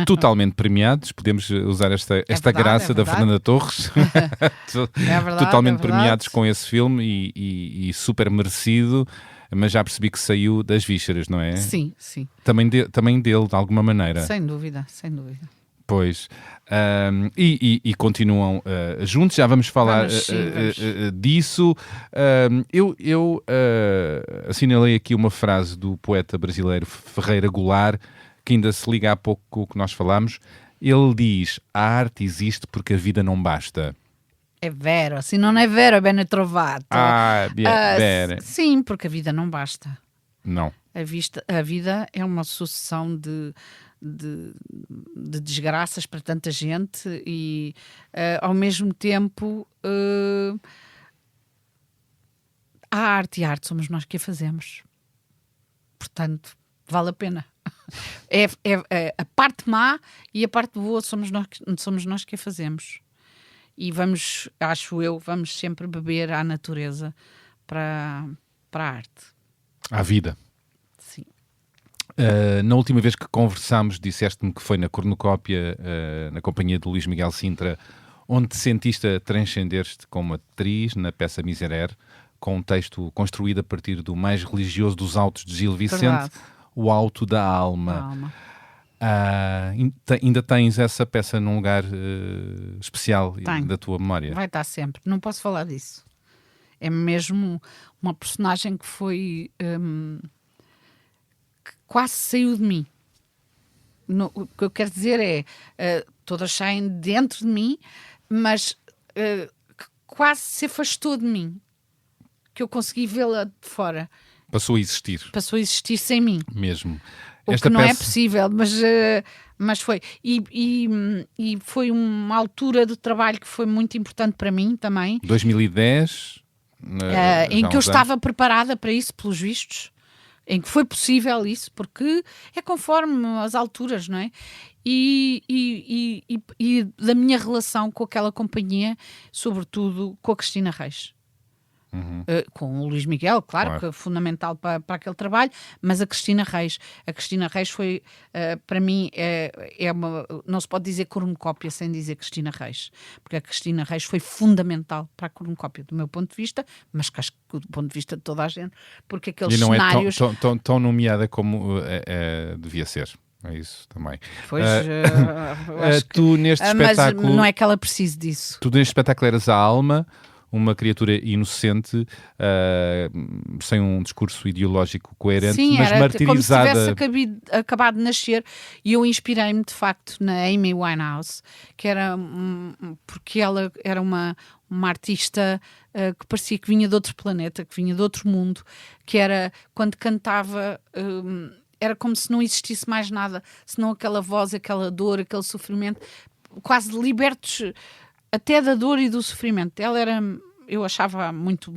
totalmente premiados, podemos usar esta graça da Fernanda Torres. Totalmente premiados com esse filme e super merecido, mas já percebi que saiu das vísceras, não é? Sim. Também dele, de alguma maneira. Sem dúvida. Pois. E continuam juntos, já vamos falar disso. Eu assinalei aqui uma frase do poeta brasileiro Ferreira Goulart, que ainda se liga há pouco com o que nós falámos. Ele diz: a arte existe porque a vida não basta. É vero, se não é vero é bene trovato. Vero. Sim, porque a vida não basta. Não. A vida é uma sucessão de desgraças para tanta gente e, ao mesmo tempo, a arte somos nós que a fazemos. Portanto, vale a pena. É a parte má e a parte boa somos nós que a fazemos. E vamos sempre beber à natureza para a arte. À vida. Sim. Na última vez que conversámos, disseste-me que foi na cornucópia, na companhia de Luís Miguel Sintra, onde te sentiste a transcender-te como atriz na peça Miserere, com um texto construído a partir do mais religioso dos autos de Gil Vicente, Verdade. O Auto da Alma. Ainda tens essa peça num lugar especial da tua memória? Vai estar sempre. Não posso falar disso. É mesmo uma personagem que foi... que quase saiu de mim. O que eu quero dizer é... todas saem dentro de mim, mas que quase se afastou de mim. Que eu consegui vê-la de fora. Passou a existir sem mim. Mesmo. O que não é possível, mas foi. E foi uma altura do trabalho que foi muito importante para mim também. 2010? Em que eu estava preparada para isso, pelos vistos. Em que foi possível isso, porque é conforme as alturas, não é? E da minha relação com aquela companhia, sobretudo com a Cristina Reis. Uhum. Com o Luís Miguel, claro, que é fundamental para aquele trabalho, mas a Cristina Reis foi, para mim, não se pode dizer cornucópia sem dizer Cristina Reis, porque a Cristina Reis foi fundamental para a cornucópia, do meu ponto de vista, mas que acho que do ponto de vista de toda a gente, porque aqueles cenários... E não é tão nomeada como devia ser. É isso também. Pois, tu neste espetáculo... Mas não é que ela precise disso. Tu neste espetáculo eras a alma, uma criatura inocente, sem um discurso ideológico coerente, sim, mas martirizada. Como se tivesse acabado de nascer, e eu inspirei-me de facto na Amy Winehouse, que era porque ela era uma artista que parecia que vinha de outro planeta, que vinha de outro mundo, que era, quando cantava... era como se não existisse mais nada, senão aquela voz, aquela dor, aquele sofrimento, quase libertos até da dor e do sofrimento. Ela era, eu achava muito,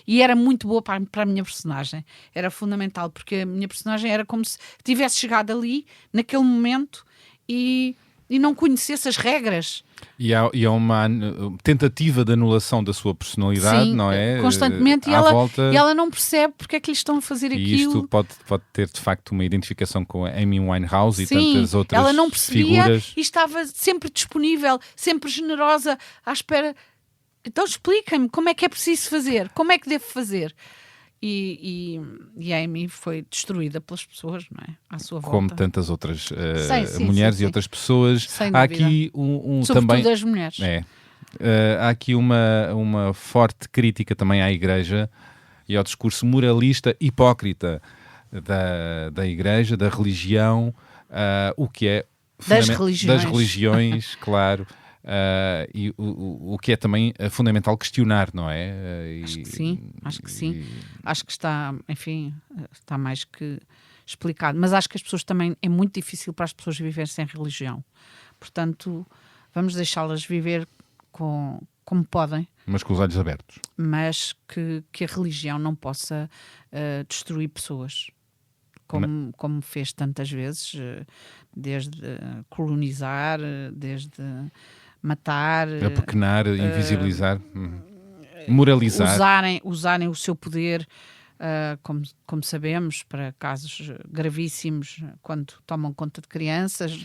e era muito boa para a minha personagem. Era fundamental, porque a minha personagem era como se tivesse chegado ali, naquele momento, e não conhecesse as regras. E há uma tentativa de anulação da sua personalidade, sim, não é? Constantemente, e ela não percebe porque é que lhe estão a fazer aquilo. E isto pode ter, de facto, uma identificação com a Amy Winehouse, sim, e tantas outras figuras. Ela não percebia e estava sempre disponível, sempre generosa, à espera. Então explica-me como é que é preciso fazer, como é que devo fazer. E a Amy foi destruída pelas pessoas, não é? À sua volta. Como tantas outras mulheres e outras pessoas. Há aqui sobretudo também, as mulheres. Há aqui uma forte crítica também à Igreja e ao discurso moralista hipócrita da Igreja, da religião, o que é... Das religiões, claro. E o que é também fundamental questionar, não é? Acho que sim. Acho que está, enfim, está mais que explicado. Mas acho que as pessoas também, é muito difícil para as pessoas viver sem religião. Portanto, vamos deixá-las viver como podem. Mas com os olhos abertos. Mas que a religião não possa destruir pessoas. Como fez tantas vezes, desde colonizar, desde... matar, apequenar, invisibilizar, moralizar, usarem o seu poder, como sabemos, para casos gravíssimos, quando tomam conta de crianças.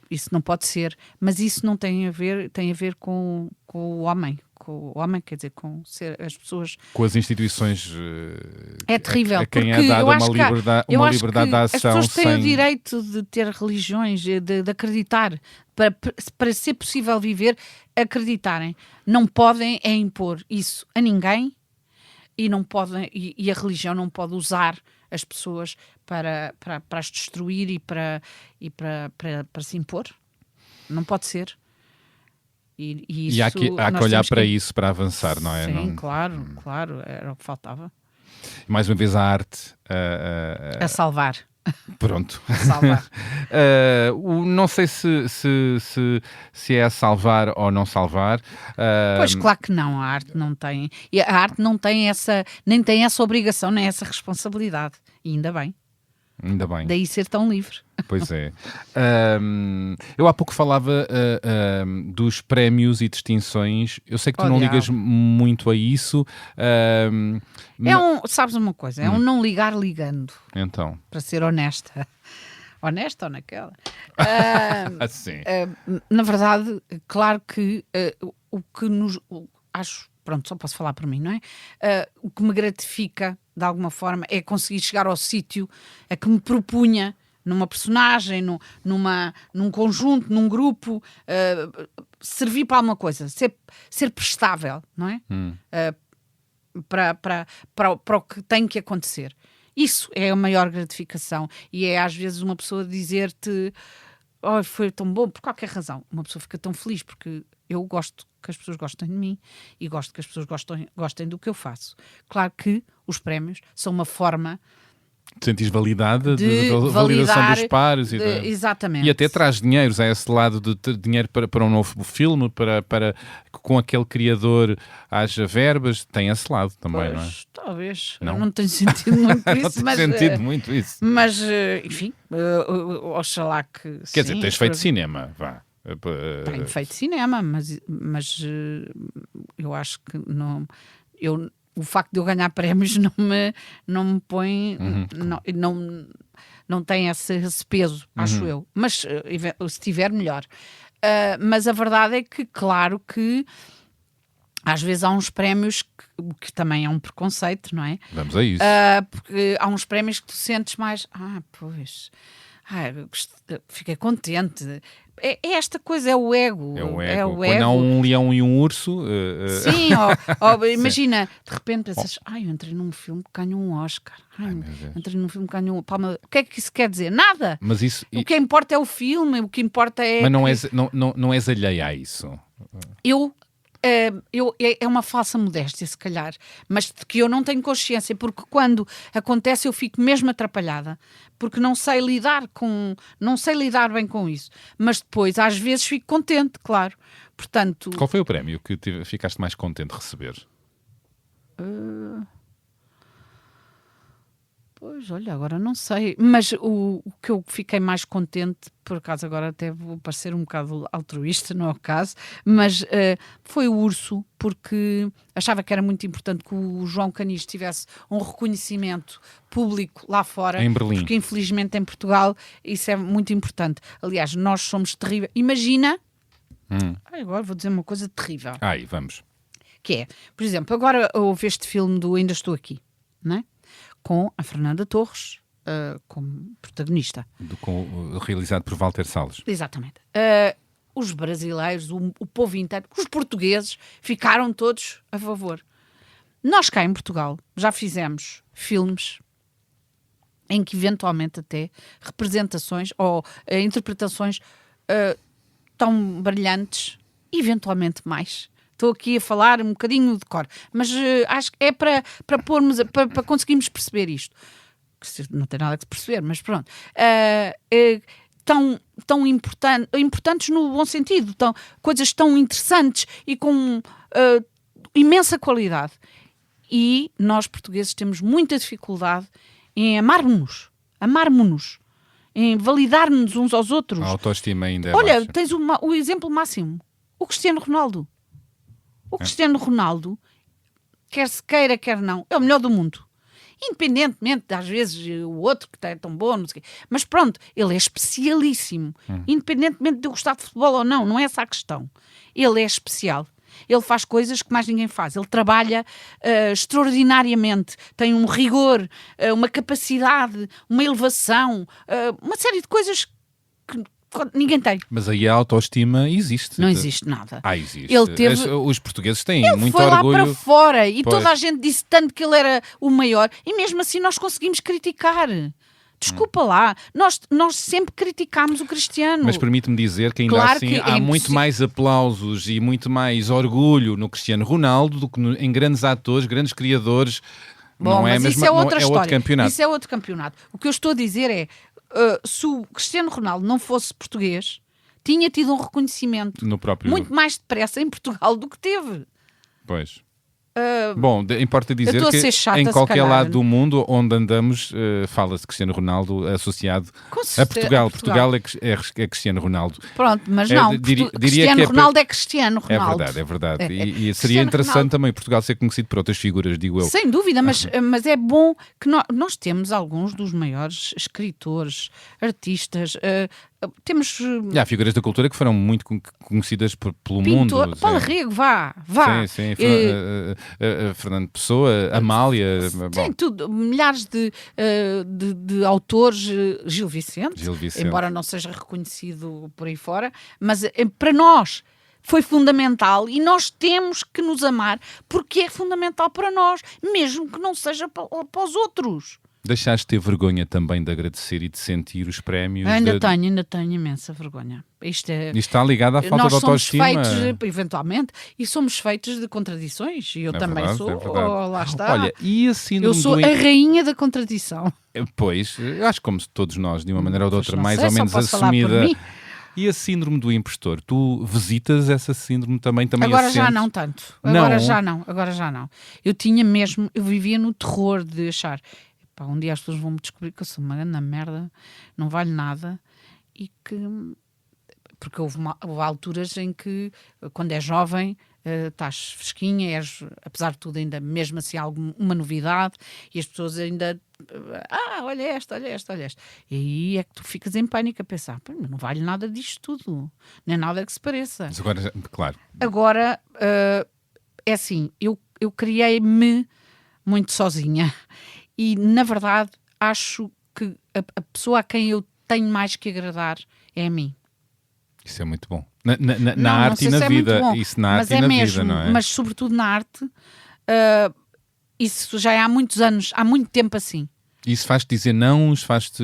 Isso não pode ser, mas isso não tem a ver com o homem. Com o homem, quer dizer, com as pessoas... Com as instituições... É terrível, a quem é dada uma liberdade de ação. As pessoas têm o direito de ter religiões, de acreditar, para ser possível viver, acreditarem. Não podem impor isso a ninguém, e não podem, e a religião não pode usar as pessoas para as destruir e para se impor. Não pode ser. E isso, há que olhar para isso para avançar, não é? Sim, claro, era o que faltava. Mais uma vez a arte a salvar. Pronto. Salvar. Não sei se é a salvar ou não salvar. Pois, claro que não. A arte não tem. E a arte não tem nem tem essa obrigação, nem essa responsabilidade. E ainda bem. Ainda bem. Daí ser tão livre. Pois é. Eu há pouco falava dos prémios e distinções. Eu sei que tu não ligas muito a isso. Sabes uma coisa? É um não ligar ligando. Então. Para ser honesta. Honesta ou naquela? Sim. Na verdade, claro que o que acho... Pronto, só posso falar por mim, não é? O que me gratifica, de alguma forma, é conseguir chegar ao sítio a que me propunha numa personagem, num conjunto, num grupo, servir para alguma coisa, ser prestável, não é? Para o que tem que acontecer. Isso é a maior gratificação. E é às vezes uma pessoa dizer-te foi tão bom, por qualquer razão. Uma pessoa fica tão feliz porque eu gosto que as pessoas gostem de mim e gosto que as pessoas gostem do que eu faço. Claro que os prémios são uma forma... Sentes validade de validação dos pares. Exatamente. E até traz dinheiros a esse lado de dinheiro para um novo filme, para com aquele criador haja verbas, tem esse lado também, não é? Talvez. Não tenho sentido muito isso. Não tenho sentido muito isso. Mas, enfim, oxalá que Quer dizer, tens feito cinema, vá. Tenho feito cinema, mas eu acho que não... O facto de eu ganhar prémios não me põe... Não tem esse peso, acho eu. Mas se tiver, melhor. Mas a verdade é que, claro que às vezes há uns prémios que também é um preconceito, não é? Vamos a isso. Porque há uns prémios que tu sentes mais... fiquei contente. É esta coisa, é o ego. É o ego. Quando há um leão e um urso... Sim, imagina, de repente pensas, eu entrei num filme que ganhou um Oscar. Entrei num filme que ganhou uma palma... O que é que isso quer dizer? Nada! Mas isso... O que importa é o filme, o que importa é... Mas não és alheia a isso? É uma falsa modéstia, se calhar, mas de que eu não tenho consciência, porque quando acontece eu fico mesmo atrapalhada, porque não sei lidar bem com isso, mas depois às vezes fico contente, claro. Portanto, qual foi o prémio que ficaste mais contente de receber? Pois, olha, agora não sei, mas o que eu fiquei mais contente, por acaso agora até vou parecer um bocado altruísta, não é o caso, mas foi o Urso, porque achava que era muito importante que o João Canis tivesse um reconhecimento público lá fora, em Berlim, porque infelizmente em Portugal isso é muito importante. Aliás, nós somos terríveis. Imagina, agora vou dizer uma coisa terrível. Aí, vamos. Que é, por exemplo, agora houve este filme do Ainda Estou Aqui, não é? Com a Fernanda Torres como protagonista. Realizado por Walter Salles. Exatamente. Os brasileiros, o povo inteiro, os portugueses ficaram todos a favor. Nós cá em Portugal já fizemos filmes em que eventualmente até representações ou interpretações tão brilhantes, eventualmente mais. Estou aqui a falar um bocadinho de cor, mas acho que é para conseguirmos perceber isto. Não tem nada que perceber, mas pronto. Tão importantes no bom sentido, coisas tão interessantes e com imensa qualidade. E nós, portugueses, temos muita dificuldade em amarmos-nos, em validar-nos uns aos outros. A autoestima ainda é Olha, baixa. tens o exemplo máximo, o Cristiano Ronaldo. O Cristiano Ronaldo, quer se queira, quer não, é o melhor do mundo. Independentemente, às vezes, o outro que é tão bom, não sei o quê. Mas pronto, ele é especialíssimo. Independentemente de eu gostar de futebol ou não, não é essa a questão. Ele é especial. Ele faz coisas que mais ninguém faz. Ele trabalha extraordinariamente. Tem um rigor, uma capacidade, uma elevação, uma série de coisas que Ninguém tem. Mas aí a autoestima existe. Não existe nada. Existe. Ele teve... Os portugueses têm Ele muito foi orgulho. lá para fora e Pois. toda a gente disse tanto que ele era o maior e mesmo assim nós conseguimos criticar. Desculpa lá, nós sempre criticámos o Cristiano. Mas permite-me dizer que ainda Claro assim que há é muito mais aplausos e muito mais orgulho no Cristiano Ronaldo do que em grandes atores, grandes criadores. Bom, Não é mas mesmo, isso é outra é história. outro campeonato. Isso é outro campeonato. O que eu estou a dizer é, se o Cristiano Ronaldo não fosse português, tinha tido um reconhecimento No próprio... muito mais depressa em Portugal do que teve. Pois. Bom, importa dizer estou a que ser chata, em se qualquer calhar. lado do mundo onde andamos fala-se Cristiano Ronaldo associado Com a certeza, Portugal. a Portugal é Cristiano Ronaldo. Pronto, mas É, não, diria Cristiano que é Ronaldo é Cristiano É Ronaldo. verdade, é verdade. É, E seria Cristiano interessante Ronaldo. também Portugal ser conhecido por outras figuras, digo eu. Sem dúvida, mas é bom que nós temos alguns dos maiores escritores, artistas, temos E há figuras da cultura que foram muito conhecidas pelo pintor, mundo. Paulo sim. Rego, vá. Sim, Fernando Pessoa, Amália. Tem Bom, tudo, milhares de autores, Gil Vicente, Gil Vicente. embora não seja reconhecido por aí fora, mas para nós foi fundamental e nós temos que nos amar porque é fundamental para nós, mesmo que não seja para os outros. deixaste de ter vergonha também de agradecer e de sentir os prémios? Ainda tenho imensa vergonha. Isto está ligado à falta nós de somos autoestima. feitos, eventualmente, e somos feitos de contradições. E eu também verdade, sou. é verdade. Lá está. Olha, e a Eu síndrome sou do... a rainha da contradição. Pois, eu acho que como todos nós, de uma maneira ou de Pois outra, não mais sei, ou só menos posso falar por assumida. mim. E a síndrome do impostor? Tu visitas essa síndrome também Agora a já sentes? não tanto. Não? Agora já não. Eu vivia no terror de achar, pá, um dia as pessoas vão me descobrir que eu sou uma grande merda, não valho nada, e que... Porque houve alturas em que, quando és jovem, estás fresquinha, apesar de tudo, ainda mesmo assim uma novidade, e as pessoas ainda... olha esta. E aí é que tu ficas em pânico a pensar, pá, não vale nada disto tudo, nem nada que se pareça. Mas agora, claro. Agora, é assim, eu criei-me muito sozinha e, na verdade, acho que a pessoa a quem eu tenho mais que agradar é a mim. Isso é muito bom. Na Não arte sei e na se é vida. muito bom, Isso na arte mas e é na mesmo, vida, não é? mas sobretudo na arte, isso já é há muitos anos, há muito tempo assim. Isso faz-te dizer não, faz-te...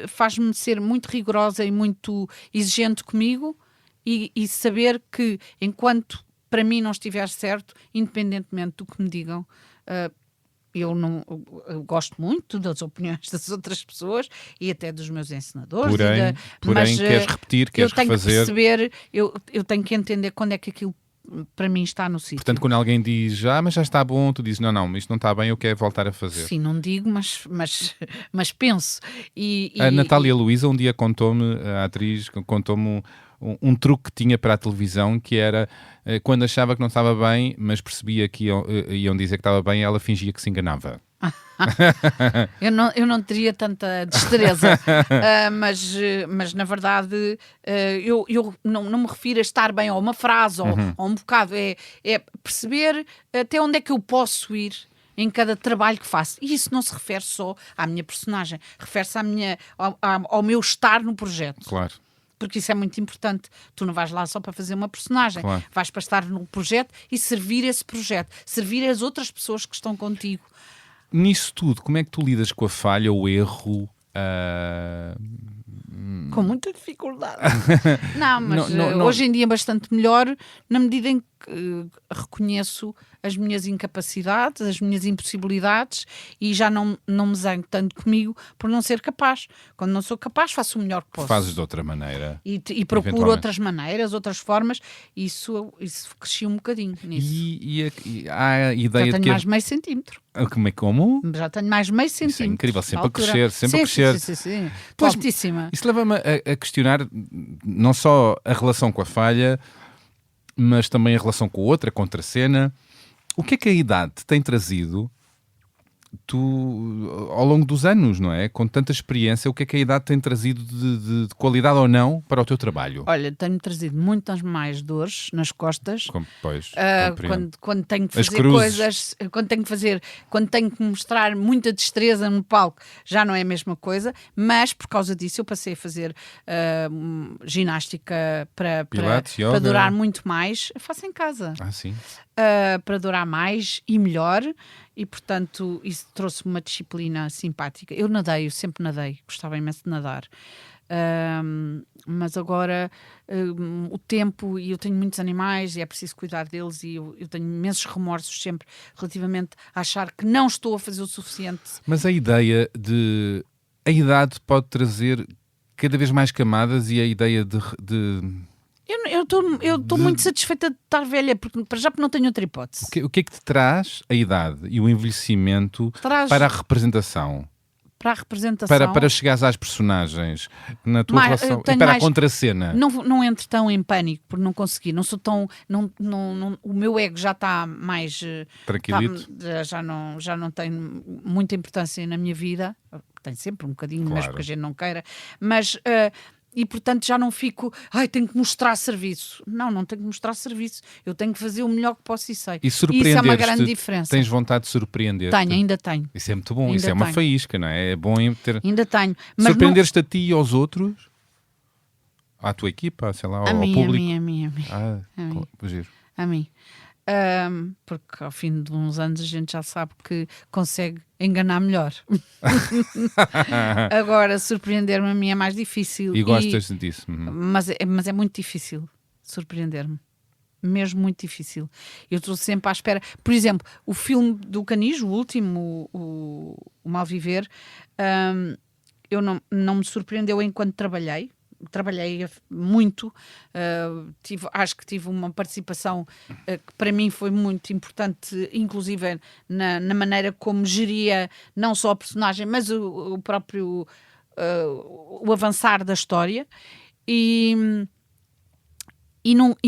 Faz-me ser muito rigorosa e muito exigente comigo e saber que enquanto para mim não estiver certo, independentemente do que me digam, eu gosto muito das opiniões das outras pessoas e até dos meus ensinadores. Porém queres repetir, queres eu tenho refazer. que perceber, eu tenho que entender quando é que aquilo para mim está no sítio. Portanto, quando alguém diz, mas já está bom, tu dizes, não, isto não está bem, eu quero voltar a fazer. Sim, não digo, mas penso. A Natália Luísa um dia contou-me, a atriz, contou-me um truque que tinha para a televisão, que era, quando achava que não estava bem, mas percebia que iam dizer que estava bem, ela fingia que se enganava. Eu não teria tanta destreza, mas na verdade eu não me refiro a estar bem a uma frase ou a um bocado, é perceber até onde é que eu posso ir em cada trabalho que faço. E isso não se refere só à minha personagem, refere-se ao meu estar no projeto. Claro. Porque isso é muito importante. Tu não vais lá só para fazer uma personagem. Claro. Vais para estar num projeto e servir esse projeto. Servir as outras pessoas que estão contigo. Nisso tudo, como é que tu lidas com a falha, o erro? Com muita dificuldade. Não, mas não. hoje em dia é bastante melhor na medida em que reconheço as minhas incapacidades, as minhas impossibilidades e já não me zango tanto comigo por não ser capaz. Quando não sou capaz, faço o melhor que posso. Fazes de outra maneira. E procuro outras maneiras, outras formas. Isso cresci um bocadinho nisso. E há a ideia Já de tenho que... mais meio centímetro. Como? Já tenho mais meio centímetro. Isso é incrível, sempre à a altura. crescer, sempre a crescer. Sim. Estou Pois, altíssima. Isso leva-me a questionar não só a relação com a falha, mas também a relação com a outra, contra a cena. O que é que a idade te tem trazido tu, ao longo dos anos, não é? Com tanta experiência, o que é que a idade tem trazido de qualidade ou não para o teu trabalho? Olha, tem-me trazido muitas mais dores nas costas. Pois, Quando tenho que As fazer cruzes. coisas, quando tenho que mostrar muita destreza no palco, já não é a mesma coisa, mas por causa disso eu passei a fazer ginástica Pilates, para yoga. durar muito mais. Eu faço em casa. Sim. Para durar mais e melhor, e portanto isso trouxe-me uma disciplina simpática. Eu sempre nadei, gostava imenso de nadar. Mas agora o tempo, e eu tenho muitos animais e é preciso cuidar deles, e eu tenho imensos remorsos sempre relativamente a achar que não estou a fazer o suficiente. Mas a ideia de... A idade pode trazer cada vez mais camadas, e a ideia de Eu estou muito satisfeita de estar velha, porque para já não tenho outra hipótese. o que é que te traz a idade e o envelhecimento para a representação? Para a representação. Para chegares às personagens na tua relação e para a contracena. Não entro tão em pânico por não conseguir. Não sou tão. O meu ego já está mais. Tranquilito. Já não tem muita importância na minha vida. Tem sempre um bocadinho, Claro. mesmo que a gente não queira. Mas. E portanto já não fico, tenho que mostrar serviço. Não tenho que mostrar serviço. Eu tenho que fazer o melhor que posso e sei. E Isso é uma grande diferença. Tens vontade de surpreender? Ainda tenho. Isso é muito bom, Ainda isso é uma tenho. faísca, não é? É bom ter... Ainda tenho. Mas Surpreender-te a ti e aos outros? À tua equipa, sei lá, ao público? A mim. Giro. A mim. Porque ao fim de uns anos a gente já sabe que consegue enganar melhor. Agora, surpreender-me a mim é mais difícil. E gostas disso? Mas é muito difícil surpreender-me. Mesmo muito difícil. Eu estou sempre à espera. Por exemplo, o filme do Canijo, o último, o Malviver, não me surpreendeu enquanto trabalhei muito, acho que tive uma participação que para mim foi muito importante, inclusive na maneira como geria não só a personagem, mas o próprio o avançar da história, e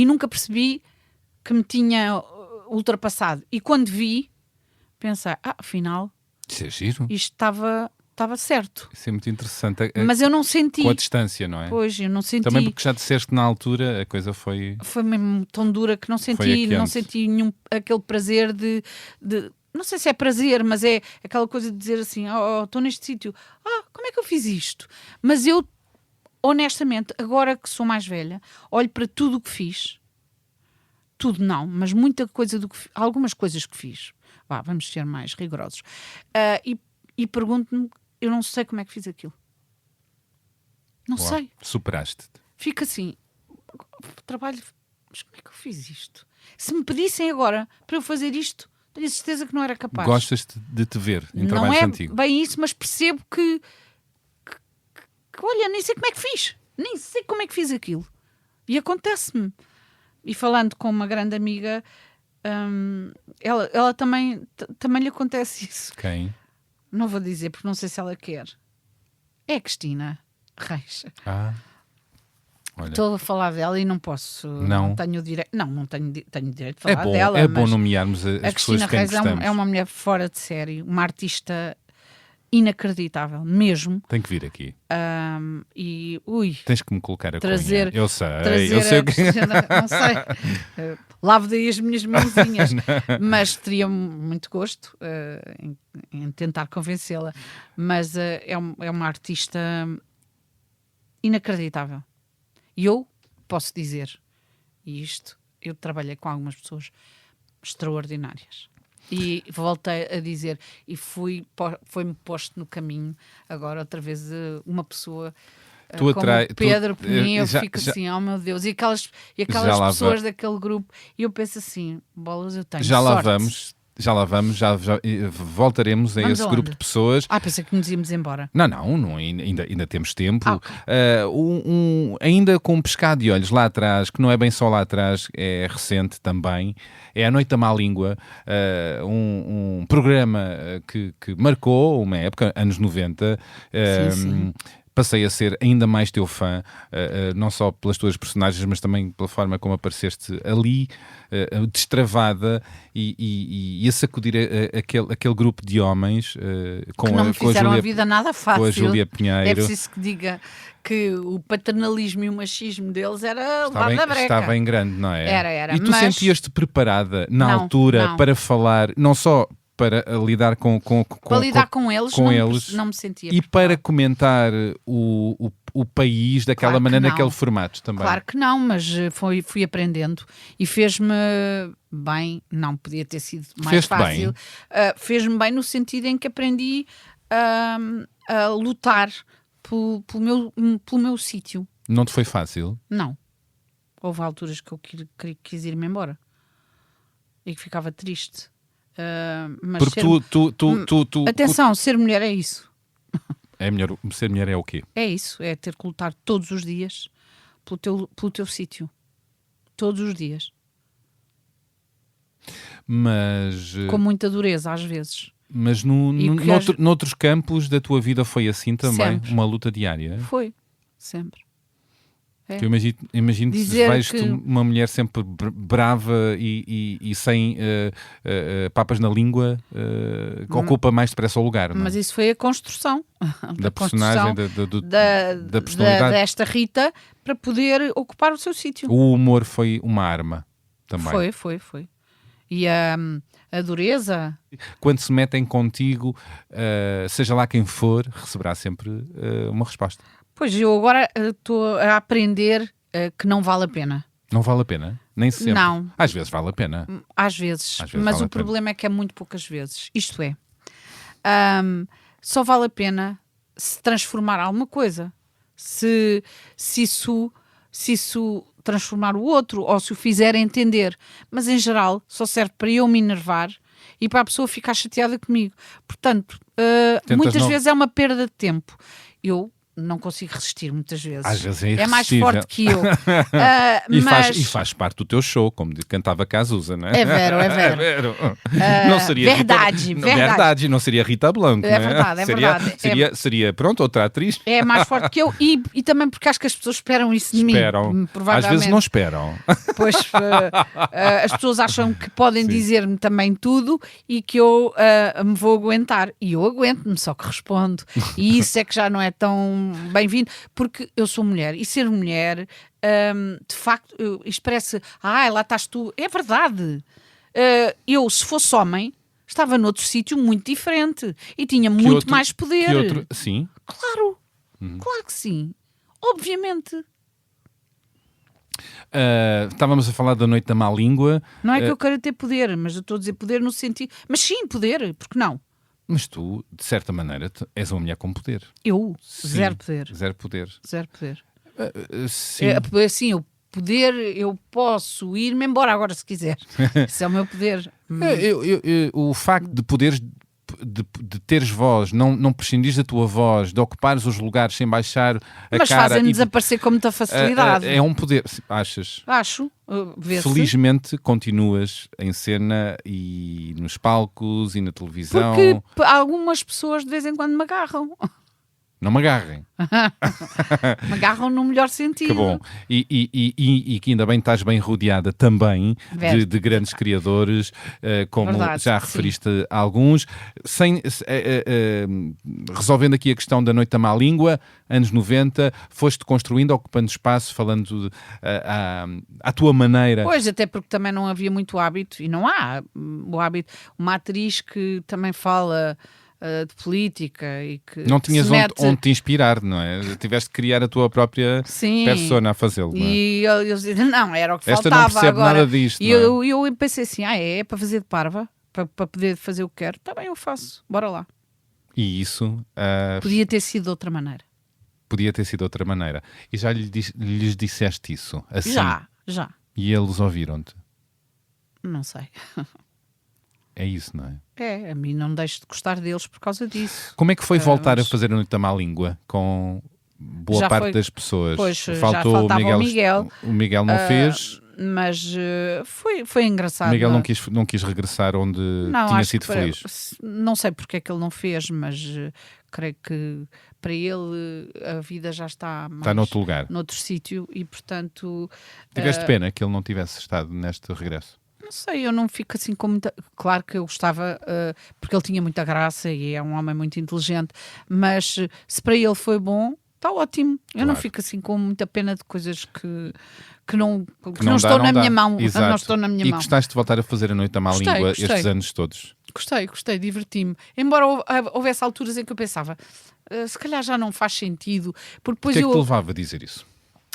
nunca percebi que me tinha ultrapassado, e quando vi pensei, afinal Isso é giro. isto estava certo. Isso é muito interessante. Mas eu não senti. Com a distância, não é? Pois, eu não senti. Também porque já disseste na altura, a coisa foi... Foi mesmo tão dura que não senti aquele prazer de... Não sei se é prazer, mas é aquela coisa de dizer assim, estou neste sítio, como é que eu fiz isto? Mas eu, honestamente, agora que sou mais velha, olho para tudo o que fiz, tudo não, mas muita coisa algumas coisas que fiz, vamos ser mais rigorosos, e pergunto-me, eu não sei como é que fiz aquilo. Não sei. Superaste-te. Fico assim, trabalho, mas como é que eu fiz isto? Se me pedissem agora para eu fazer isto, tenho a certeza que não era capaz. Gostas de te ver em não trabalhos antigos? Não é bem isso, mas percebo que olha, nem sei como é que fiz. Nem sei como é que fiz aquilo. E acontece-me. E falando com uma grande amiga, ela também lhe acontece isso. Quem? Não vou dizer, porque não sei se ela quer. É a Cristina Reis. Olha. Estou a falar dela e não posso. Não tenho direito. Não tenho direito de falar bom, dela. É bom mas nomearmos as a pessoas Cristina de quem Reis gostamos. é uma mulher fora de série, uma artista inacreditável, mesmo. Tem que vir aqui. E Tens que me colocar a trazer, cunha. Eu sei o que... Não sei. Lavo daí as minhas mãozinhas. Mas teria muito gosto em tentar convencê-la. Mas é uma artista inacreditável. E eu posso dizer isto, eu trabalhei com algumas pessoas extraordinárias. E voltei a dizer, e foi-me posto no caminho agora outra vez uma pessoa como Pedro Penin, eu fico assim, oh meu Deus, e aquelas pessoas daquele grupo, e eu penso assim, bolas, eu tenho sorte. Já lá vamos, já voltaremos a esse grupo de pessoas. Pensei que nos íamos embora. Não, ainda temos tempo. Ainda com um pescado de olhos lá atrás, que não é bem só lá atrás, é recente também, é A Noite da Má Língua, um programa que marcou uma época, anos 90, sim. passei a ser ainda mais teu fã, não só pelas tuas personagens, mas também pela forma como apareceste ali, destravada e a sacudir aquele grupo de homens com que não me fizeram a a vida nada fácil. com a Júlia Pinheiro. É preciso que diga que o paternalismo e o machismo deles era levado da breca. Estava em grande, não é? Era. E tu sentias-te preparada na Não, altura não. para falar, não só para lidar para lidar com eles, não me sentia e preparada. para comentar o país daquela Claro que maneira, não. naquele formato também. Claro que não, mas fui aprendendo e fez-me bem, não podia ter sido mais Fez-te fácil. Fez-me bem no sentido em que aprendi a lutar pelo meu sítio. Não te foi fácil? Não. Houve alturas que eu quis ir-me embora e que ficava triste. Mas Porque tu atenção, ser mulher é isso. é melhor, ser mulher é o quê? É isso, é ter que lutar todos os dias pelo teu sítio. Todos os dias. Mas Com muita dureza, às vezes. noutros campos da tua vida foi assim também? Sempre. Uma luta diária? Foi, sempre. Eu imagino que Dizer vejo-te que- uma mulher sempre brava e sem papas na língua, que ocupa mais depressa o lugar, não é? Mas isso foi a construção Da personagem, da personalidade. desta Rita para poder ocupar o seu sítio. O humor foi uma arma também. Foi. E a dureza, Quando se metem contigo, seja lá quem for, receberá sempre uma resposta. pois eu agora estou a aprender que não vale a pena. Não vale a pena? Nem sempre. Não. Às vezes vale a pena. Às vezes, Às vezes mas vale o a pena. problema é que é muito poucas vezes. Isto é, só vale a pena se transformar alguma coisa. Se isso transformar o outro ou se o fizer entender. Mas em geral só serve para eu me enervar e para a pessoa ficar chateada comigo. Portanto, muitas não- vezes é uma perda de tempo. Eu não consigo resistir muitas vezes. Às vezes é mais irresistível. forte que eu. E faz parte do teu show, como cantava Cazuza, não é? É vero. Não seria verdade. Verdade, não seria Rita Blanco. É não verdade, é verdade. Seria, pronto, outra atriz. É mais forte que eu e também porque acho que as pessoas esperam isso de Esperam. mim. Provavelmente. Às vezes não esperam. Pois as pessoas acham que podem Sim. dizer-me também tudo e que eu me vou aguentar. E eu aguento-me, só que respondo. E isso é que já não é tão bem-vindo, porque eu sou mulher. E ser mulher, de facto, isto parece, lá estás tu. É verdade. Eu, se fosse homem, estava noutro sítio muito diferente e tinha muito mais poder. Sim. Claro, claro que sim. Obviamente. Estávamos a falar da Noite da Má Língua. Não é que eu queira ter poder, mas eu estou a dizer poder no sentido... Mas sim, poder, porque não? Mas tu, de certa maneira, és uma mulher com poder. Eu? Sim, Zero poder. Zero poder. Zero poder. Sim. Assim, o poder, eu posso ir-me embora agora se quiser. Esse é o meu poder. O facto de poderes de teres voz, não prescindires da tua voz, de ocupares os lugares sem baixar a Mas cara fazem-me e desaparecer com muita facilidade. é um poder, achas? Acho. Vê-se. Felizmente continuas em cena e nos palcos e na televisão. Porque algumas pessoas de vez em quando me agarram. Não me agarrem. Me agarram no melhor sentido. Que bom. E que ainda bem estás bem rodeada também de grandes criadores, como Verdade, já referiste a alguns. Resolvendo aqui a questão da Noite da Má Língua, anos 90, foste construindo, ocupando espaço, falando à tua maneira. Pois, até porque também não havia muito hábito, e não há o hábito. Uma atriz que também fala de política e que Não tinhas se mete... onde te inspirar, não é? Tiveste de criar a tua própria persona a fazê-lo, não é? E eles diziam, não, era o que Esta faltava não percebe agora. nada disto, E não eu pensei assim, é para fazer de parva, para poder fazer o que quero, está bem, eu faço, bora lá. E isso Podia ter sido de outra maneira. podia ter sido de outra maneira. E já lhes disseste isso? Assim? Já. E eles ouviram-te? Não sei. É isso, não é? A mim não deixo de gostar deles por causa disso. Como é que foi voltar mas- a fazer a Noite da Má Língua com boa Já parte foi- das pessoas? Pois, já Faltou faltava o Miguel. O Miguel não fez. Mas foi engraçado. O Miguel não quis regressar onde Não, tinha acho sido que feliz. não sei porque é que ele não fez, mas creio que para ele a vida já está mais Está noutro lugar. noutro sítio e, portanto... Tiveste pena que ele não tivesse estado neste regresso? Não sei, eu não fico assim com muita... Claro que eu gostava, porque ele tinha muita graça e é um homem muito inteligente, mas se para ele foi bom, está ótimo. Eu não fico assim com muita pena de coisas que não estão na minha mão. Exato. Não estou na minha mão. E gostaste de voltar a fazer A Noite da Má Língua estes anos todos? Gostei, diverti-me. Embora houvesse alturas em que eu pensava, se calhar já não faz sentido. Porque depois O que é que te levava a dizer isso?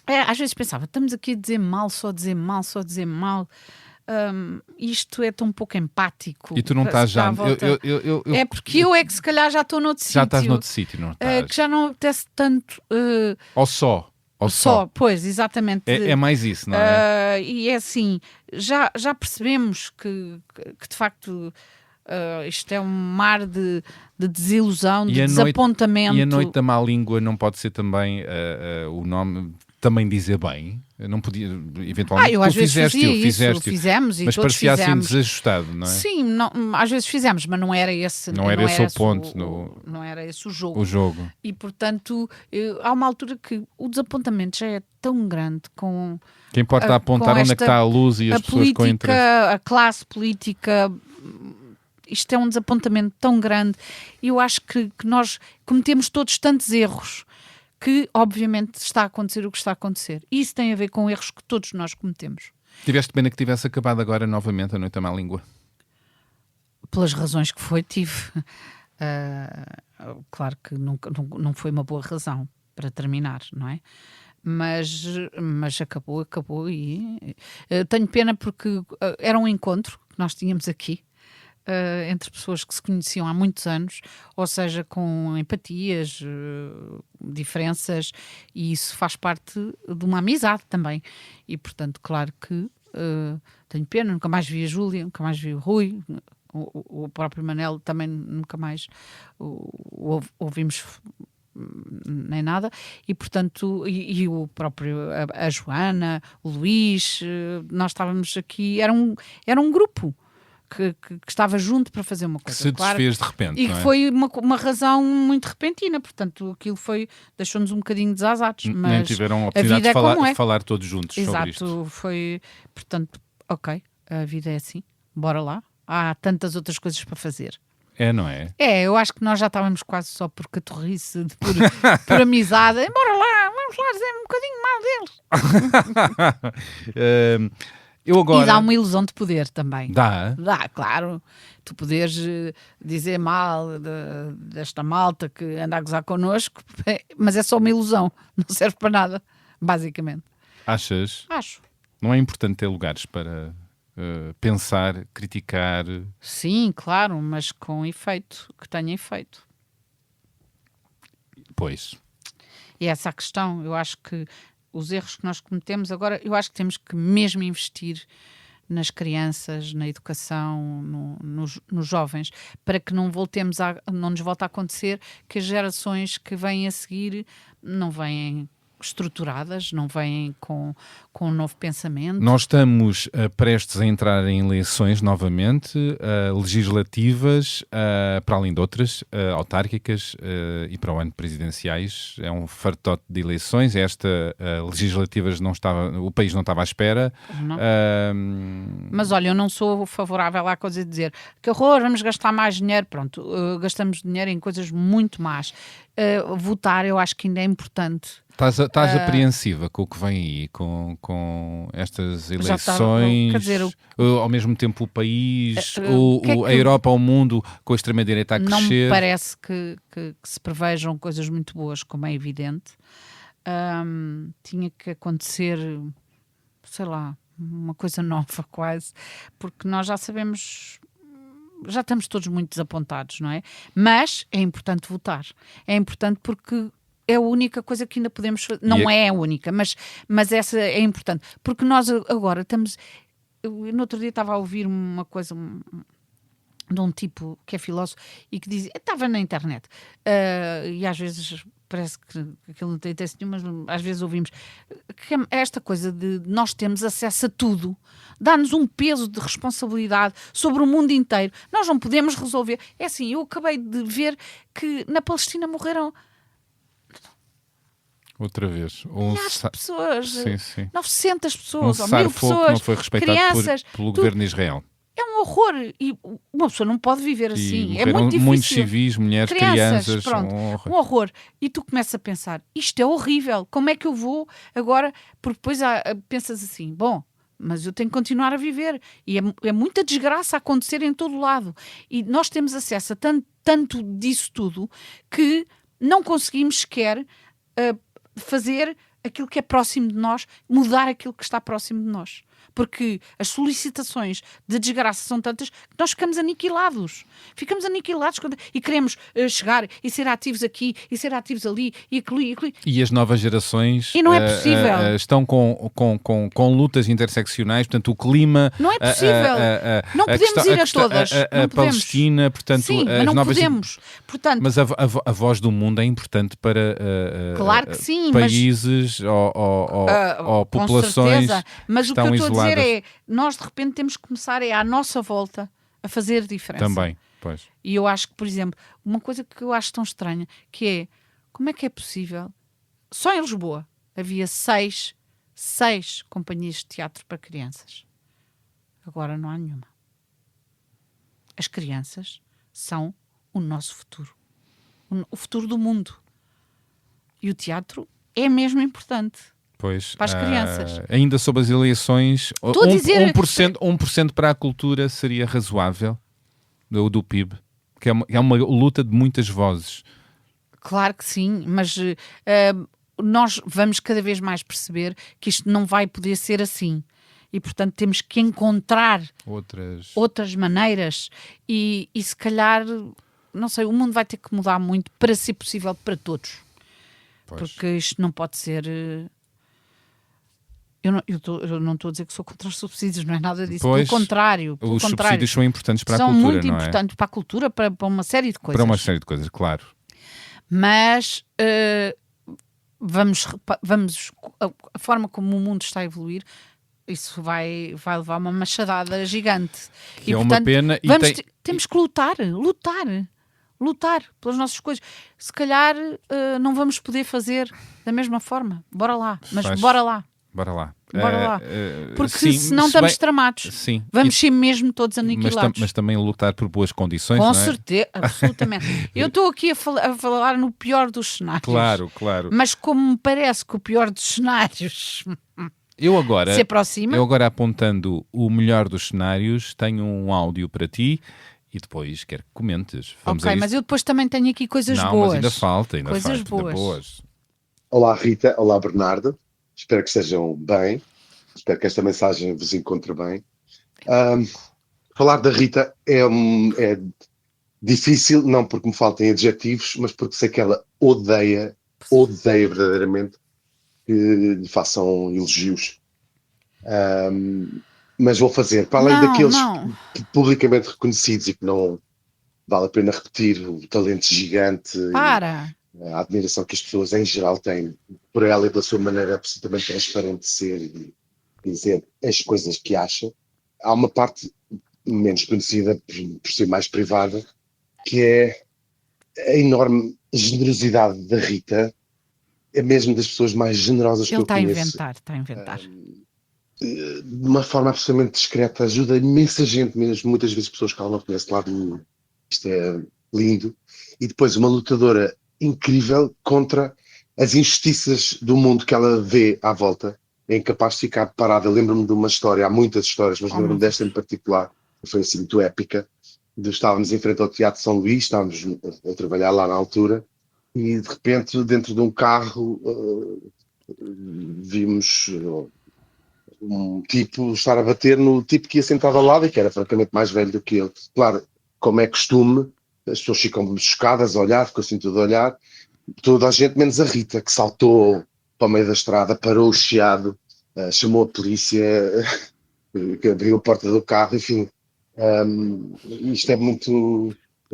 às vezes pensava, estamos aqui a dizer mal, só dizer mal. Isto é tão pouco empático. E tu não estás já... É porque eu é que se calhar já estou noutro sítio. Já estás noutro sítio, não estás? Que já não apetece tanto... Ou só. Pois, exatamente. É mais isso, não é? E é assim, já percebemos que de facto isto é um mar de desilusão, de desapontamento. E A Noite da Má Língua não pode ser também o nome... Também dizer bem, não podia, eventualmente, eu às vezes fizemos e mas todos parecia fizemos. assim desajustado, não é? Sim, às vezes fizemos, mas não era esse, não era esse o ponto. Não era esse o jogo. E, portanto, há uma altura que o desapontamento já é tão grande com... Quem importa apontar onde é que está a luz e as pessoas com interesse. A classe política... Isto é um desapontamento tão grande. E eu acho que nós cometemos todos tantos erros que, obviamente, está a acontecer o que está a acontecer. E isso tem a ver com erros que todos nós cometemos. Tiveste pena que tivesse acabado agora novamente A Noite da Má Língua? Pelas razões que tive. Claro que não foi uma boa razão para terminar, não é? Mas acabou e... tenho pena porque era um encontro que nós tínhamos aqui, entre pessoas que se conheciam há muitos anos, ou seja, com empatias, diferenças, e isso faz parte de uma amizade também. E, portanto, claro que tenho pena, nunca mais vi a Júlia, nunca mais vi o Rui, o próprio Manel também nunca mais ouvimos nem nada, e portanto, e o próprio, a Joana, o Luís, nós estávamos aqui, era um grupo que estava junto para fazer uma coisa. Que se desfez de repente, e não é? que foi uma razão muito repentina, portanto aquilo deixou-nos um bocadinho desazados, mas nem tiveram a oportunidade de falar todos juntos sobre isto. Exato, foi, portanto, ok, a vida é assim, bora lá, há tantas outras coisas para fazer. É, não é? Eu acho que nós já estávamos quase só por catorrice, por amizade, bora lá, vamos lá dizer um bocadinho mal deles. Eu agora... E dá uma ilusão de poder também. Dá, claro. Tu poderes dizer mal desta malta que anda a gozar connosco, mas é só uma ilusão. Não serve para nada, basicamente. Achas? Acho. Não é importante ter lugares para pensar, criticar? Sim, claro, mas com efeito, que tenha efeito. Pois. E essa é a questão. Eu acho que os erros que nós cometemos agora, eu acho que temos que mesmo investir nas crianças, na educação, nos jovens, para que não nos volte a acontecer que as gerações que vêm a seguir não vêm estruturadas, não vêm com um novo pensamento. Nós estamos prestes a entrar em eleições novamente, legislativas, para além de outras, autárquicas e para o ano presidenciais. É um fartote de eleições. Legislativas o país não estava à espera. Não. Mas olha, eu não sou favorável à coisa de dizer que horror, vamos gastar mais dinheiro. Pronto, gastamos dinheiro em coisas muito más. Votar eu acho que ainda é importante. Estás apreensiva com o que vem aí, com estas eleições, quer dizer, ao mesmo tempo o país, a Europa, o mundo, com a extrema-direita a crescer? Não me parece que se prevejam coisas muito boas, como é evidente. Tinha que acontecer, sei lá, uma coisa nova quase, porque nós já sabemos... Já estamos todos muito desapontados, não é? Mas é importante votar. É importante porque é a única coisa que ainda podemos fazer. Não é a única, mas essa é importante. Porque nós agora estamos... Eu, no outro dia estava a ouvir uma coisa de um tipo que é filósofo e que dizia... Estava na internet. E às vezes parece que aquilo não tem interesse nenhum, mas às vezes ouvimos que esta coisa de nós termos acesso a tudo dá-nos um peso de responsabilidade sobre o mundo inteiro. Nós não podemos resolver. É assim, eu acabei de ver que na Palestina morreram Outra vez. Milhares de pessoas, Sim. 900 pessoas, ou 1000 cessar-fogo que pessoas, não foi respeitado crianças, pelo governo de Israel. É um horror. E uma pessoa não pode viver assim. E É muito difícil. muitos civis, mulheres, crianças. Pronto, um horror. E tu começas a pensar, isto é horrível. Como é que eu vou agora? Porque depois pensas assim, bom, mas eu tenho que continuar a viver. E é muita desgraça a acontecer em todo lado. E nós temos acesso a tanto disso tudo que não conseguimos sequer fazer aquilo que é próximo de nós, mudar aquilo que está próximo de nós. Porque as solicitações de desgraça são tantas que nós ficamos aniquilados. Ficamos aniquilados e queremos chegar e ser ativos aqui e ser ativos ali e aquilo. E as novas gerações e não é possível. Estão com lutas interseccionais, portanto o clima... Não é possível. Não podemos ir a todas. A Palestina, portanto... Sim, mas não podemos. Portanto, mas a voz do mundo é importante para claro que sim, países ou populações mas que o que estão eu estou a dizer isoladas. é, nós de repente temos que começar à nossa volta a fazer diferença. Também, pois. E eu acho que, por exemplo, uma coisa que eu acho tão estranha, que é, como é que é possível? Só em Lisboa havia 6 companhias de teatro para crianças. Agora não há nenhuma. As crianças são o nosso futuro. O futuro do mundo. E o teatro é mesmo importante. Pois, para as crianças. Ainda sobre as eleições, 1% para a cultura seria razoável do PIB, que é uma luta de muitas vozes. Claro que sim, mas nós vamos cada vez mais perceber que isto não vai poder ser assim. E, portanto, temos que encontrar outras maneiras e se calhar, não sei, o mundo vai ter que mudar muito para ser possível para todos. Pois. Porque isto não pode ser... Eu não estou a dizer que sou contra os subsídios, não é nada disso. Pois, pelo contrário. Os subsídios são importantes para a cultura, são muito não é? importantes para a cultura, para uma série de coisas. Para uma série de coisas, claro. Mas a forma como o mundo está a evoluir, isso vai levar uma machadada gigante. Que é uma pena. Temos que lutar pelas nossas coisas. Se calhar não vamos poder fazer da mesma forma. Bora lá. Bora lá. Porque sim, senão estamos tramados. Sim. Vamos ser mesmo todos aniquilados. Mas também lutar por boas condições, Com não é? certeza, absolutamente. Eu estou aqui a falar no pior dos cenários. Claro. Mas como me parece que o pior dos cenários se aproxima... Eu agora, apontando o melhor dos cenários, tenho um áudio para ti e depois quero que comentes. Vamos a isso. Mas eu depois também tenho aqui coisas boas. Não, mas ainda falta. Coisas boas. Olá Rita, olá Bernardo. Espero que estejam bem. Espero que esta mensagem vos encontre bem. Falar da Rita é difícil, não porque me faltem adjetivos, mas porque sei que ela odeia verdadeiramente que lhe façam elogios. Mas vou fazer, para além daqueles publicamente reconhecidos e que não vale a pena repetir, o talento gigante... A admiração que as pessoas em geral têm por ela e pela sua maneira absolutamente transparente de ser e dizer as coisas que acha. Há uma parte menos conhecida, por ser mais privada, que é a enorme generosidade da Rita, é mesmo das pessoas mais generosas que eu conheço. Ele está a inventar. De uma forma absolutamente discreta, ajuda imensa gente, mesmo muitas vezes pessoas que ela não conhece de lado nenhum. Isto é lindo. E depois uma lutadora incrível contra as injustiças do mundo que ela vê à volta. É incapaz de ficar parada. Lembro-me de uma história, há muitas histórias, mas lembro-me desta em particular, que foi assim muito épica. Estávamos em frente ao Teatro São Luís, estávamos a trabalhar lá na altura, e de repente, dentro de um carro, vimos um tipo estar a bater no tipo que ia sentado ao lado e que era francamente mais velho do que ele. Claro, como é costume, as pessoas ficam chocadas a olhar, ficou assim tudo a olhar, toda a gente menos a Rita, que saltou para o meio da estrada, parou o chiado, chamou a polícia, que abriu a porta do carro, enfim. Isto é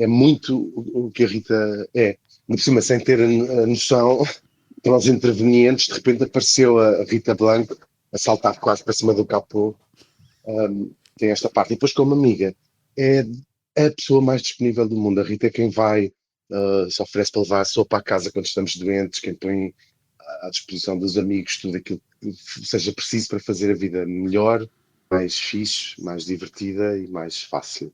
muito o que a Rita é. Por cima, sem ter a noção, para os intervenientes, de repente apareceu a Rita Blanco, a saltar quase para cima do capô. Tem esta parte. E depois, como amiga, é a pessoa mais disponível do mundo. A Rita é quem vai, se oferece para levar sopa à casa quando estamos doentes, quem põe à disposição dos amigos tudo aquilo que seja preciso para fazer a vida melhor, mais fixe, mais divertida e mais fácil.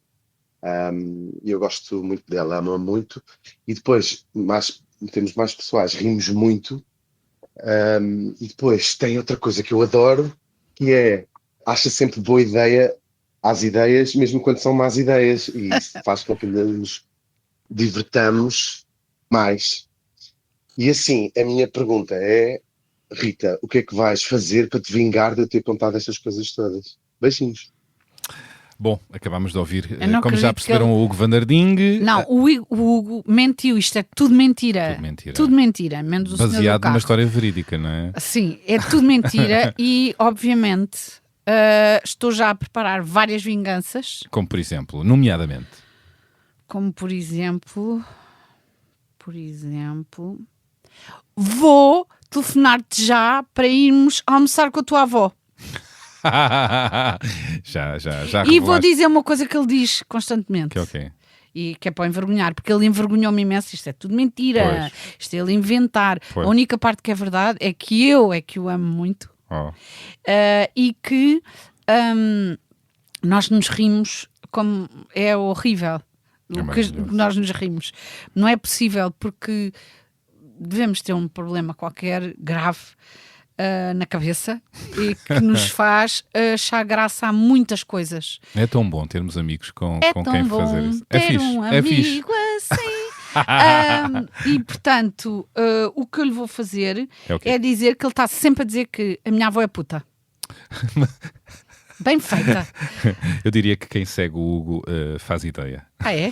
E eu gosto muito dela, amo-a muito. E depois, temos mais pessoais, rimos muito. E depois tem outra coisa que eu adoro, que é, acha sempre boa ideia às ideias, mesmo quando são más ideias. E isso faz com que nos divertamos mais. E assim, a minha pergunta é, Rita, o que é que vais fazer para te vingar de eu ter contado estas coisas todas? Beijinhos. Bom, acabámos de ouvir, Eu não como já acredito perceberam, que ele- o Hugo van der Ding. Não, o Hugo mentiu, isto é tudo mentira. Tudo mentira. Tudo mentira, menos o senhor do Baseado carro. numa história verídica, não é? Sim, é tudo mentira e, obviamente, estou já a preparar várias vinganças, Como por exemplo, nomeadamente. como por exemplo, vou telefonar-te já para irmos almoçar com a tua avó. já E vou revelaste dizer uma coisa que ele diz constantemente. que é o quê? E que é para o envergonhar, porque ele envergonhou-me imenso. Isto é tudo mentira, isto é ele inventar. Pois. A única parte que é verdade é que eu é que o amo muito. Oh. E que nós nos rimos como é horrível o que maravilhoso. nós nos rimos. Não é possível porque devemos ter um problema qualquer grave na cabeça e que nos faz achar graça a muitas coisas. É tão bom termos amigos com É quem tão bom fazer isso. ter É fixe, um é fixe. amigo assim. E portanto, o que eu lhe vou fazer É o quê? é dizer que ele está sempre a dizer que a minha avó é puta. Bem feita. Eu diria que quem segue o Hugo faz ideia. Ah, é?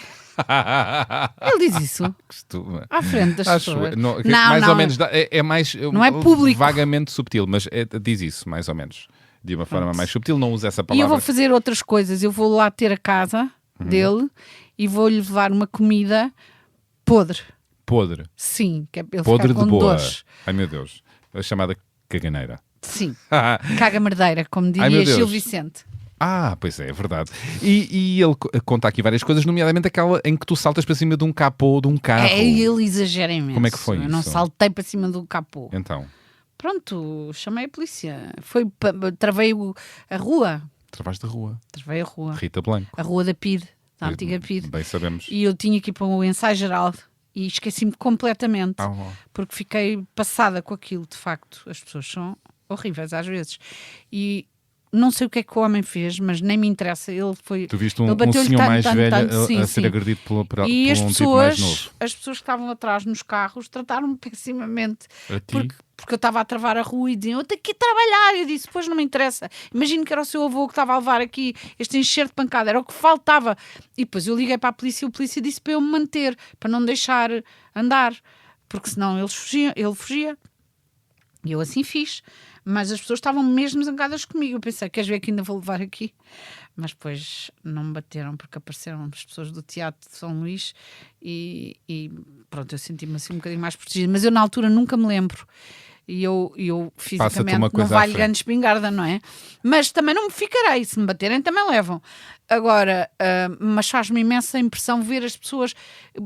Ele diz isso Costuma. à frente das Acho, pessoas. não, Não, mais não. ou menos, é mais Não é público. vagamente subtil, mas diz isso, mais ou menos. De uma forma mais subtil, não usa essa E palavra. eu vou fazer outras coisas. Eu vou lá ter a casa dele e vou-lhe levar uma comida podre. Podre. Sim, que é para ele Podre ficar de com boa. dores. Ai meu Deus. A chamada caganeira. Sim, caga merdeira, como Ai, meu diria Deus. Gil Vicente. Pois é verdade. E ele conta aqui várias coisas, nomeadamente aquela em que tu saltas para cima de um capô de um carro. Ele exagera imenso. Como é que foi Eu não isso? saltei para cima do capô. Então, Pronto, chamei a polícia. Travei a rua. travas de rua. Travei a rua. Rita Blanco. A rua da PID, da antiga PID. Bem sabemos. E eu tinha que ir para um ensaio geral e esqueci-me completamente. Porque fiquei passada com aquilo, de facto. As pessoas são horríveis às vezes. E não sei o que é que o homem fez, mas nem me interessa. Ele foi. Tu viste ele um bateu-lhe senhor tanto, mais tanto, velho tanto. Sim, a ser sim. agredido por E um tipo mais as novo. pessoas que estavam atrás nos carros trataram-me pessimamente. A ti? Porque eu estava a travar a rua e diziam, eu tenho que ir trabalhar. Eu disse, pois não me interessa. Imagino que era o seu avô que estava a levar aqui este encher de pancada, era o que faltava. E depois eu liguei para a polícia e o polícia disse para eu me manter, para não deixar andar, porque senão ele fugia. E eu assim fiz. Mas as pessoas estavam mesmo zangadas comigo. Eu pensei, queres ver que ainda vou levar aqui? Mas depois não me bateram porque apareceram as pessoas do Teatro de São Luís e pronto, eu senti-me assim um bocadinho mais protegida. Mas eu na altura nunca me lembro. E eu fisicamente uma não coisa vale à frente. grande espingarda, não é? Mas também não me ficarei. Se me baterem também levam. Agora, mas faz-me imensa impressão ver as pessoas,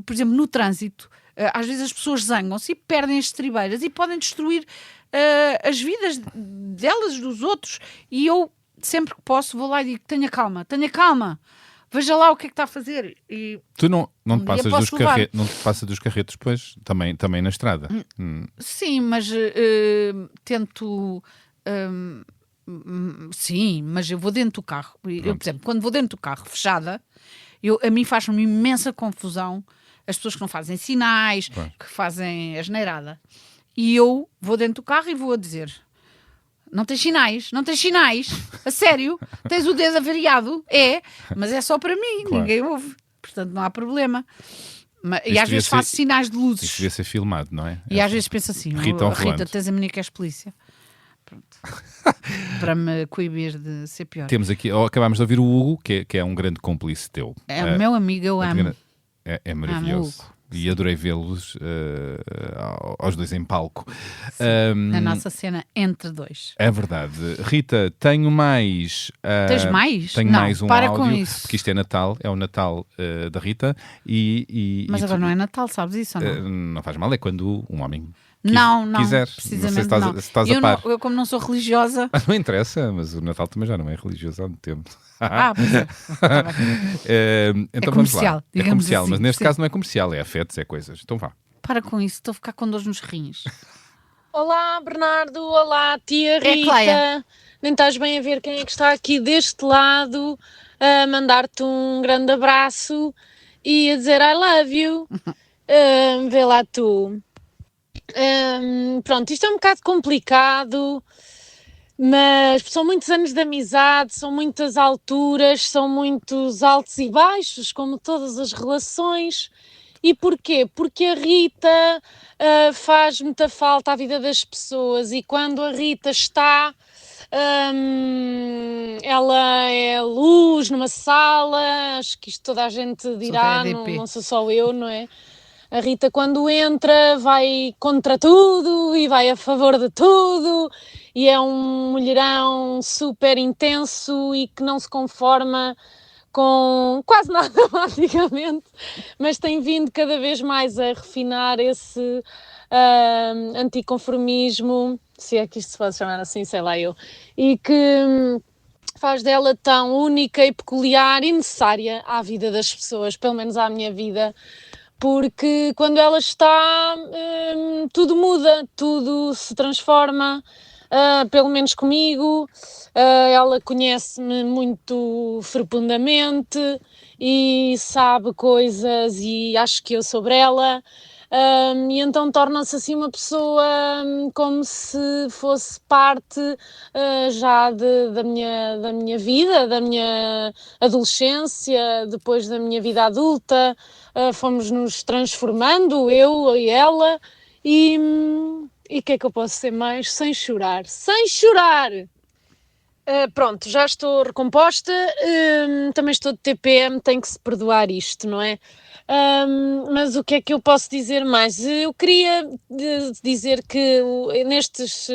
por exemplo, no trânsito. Às vezes as pessoas zangam-se e perdem as estribeiras e podem destruir as vidas delas, dos outros. E eu, sempre que posso, vou lá e digo, tenha calma, veja lá o que é que está a fazer. E Tu não Um te dia passas posso levar. não te passas dos carretos, pois, também na estrada. sim, mas tento... sim, mas eu vou dentro do carro. Eu, por exemplo, quando vou dentro do carro fechada, a mim faz-me imensa confusão as pessoas que não fazem sinais, que fazem asneirada. E eu vou dentro do carro e vou a dizer, não tens sinais, a sério, tens o dedo avariado, mas é só para mim, Claro. ninguém ouve, portanto não há problema. E Isto às vezes devia faço ser- sinais de Isto luzes. devia ser filmado, não é? E às vezes penso assim, Rita ao Rita, volante. tens a mania que és polícia. Pronto. Para me coibir de ser pior. Temos aqui, acabámos de ouvir o Hugo, que é um grande cúmplice teu. É o meu amigo, eu amo. É maravilhoso. Hugo. E adorei vê-los aos dois em palco. Na nossa cena entre dois. É verdade. Rita, tenho mais... Tens mais? Tenho Não, mais um para áudio, com isso. porque isto é Natal, é o Natal da Rita. Mas e agora não é Natal, sabes isso ou não? não faz mal, é quando um homem Não, quiser. precisamente Não sei não. se estás a par. Eu, como não sou religiosa... Não interessa, mas o Natal também já não é religioso há muito tempo. Pois é. Tá bem. Então comercial, vamos lá. É digamos comercial, assim, mas neste sim. caso não é comercial, é afetos, é coisas. Então vá. Para com isso, estou a ficar com dores nos rins. Olá, Bernardo. Olá, tia É Rita. Cleia. Nem estás bem a ver quem é que está aqui deste lado a mandar-te um grande abraço e a dizer I love you. Vê lá tu. Pronto, isto é um bocado complicado, mas são muitos anos de amizade, são muitas alturas, são muitos altos e baixos, como todas as relações. E porquê? Porque a Rita faz muita falta à vida das pessoas e quando a Rita está, ela é luz numa sala, acho que isto toda a gente dirá, não sou só eu, não é? A Rita quando entra vai contra tudo e vai a favor de tudo e é um mulherão super intenso e que não se conforma com quase nada, basicamente, mas tem vindo cada vez mais a refinar esse anticonformismo, se é que isto se pode chamar assim, sei lá eu, e que faz dela tão única e peculiar e necessária à vida das pessoas, pelo menos à minha vida, porque quando ela está, tudo muda, tudo se transforma, pelo menos comigo. Ela conhece-me muito profundamente e sabe coisas e acho que eu sobre ela, e então torna-se assim uma pessoa como se fosse parte já da minha vida, da minha adolescência, depois da minha vida adulta. Fomos nos transformando, eu e ela, e o que é que eu posso ser mais? Sem chorar! Sem chorar! Pronto, já estou recomposta, também estou de TPM, tenho que se perdoar isto, não é? Mas o que é que eu posso dizer mais? Eu queria dizer que nestes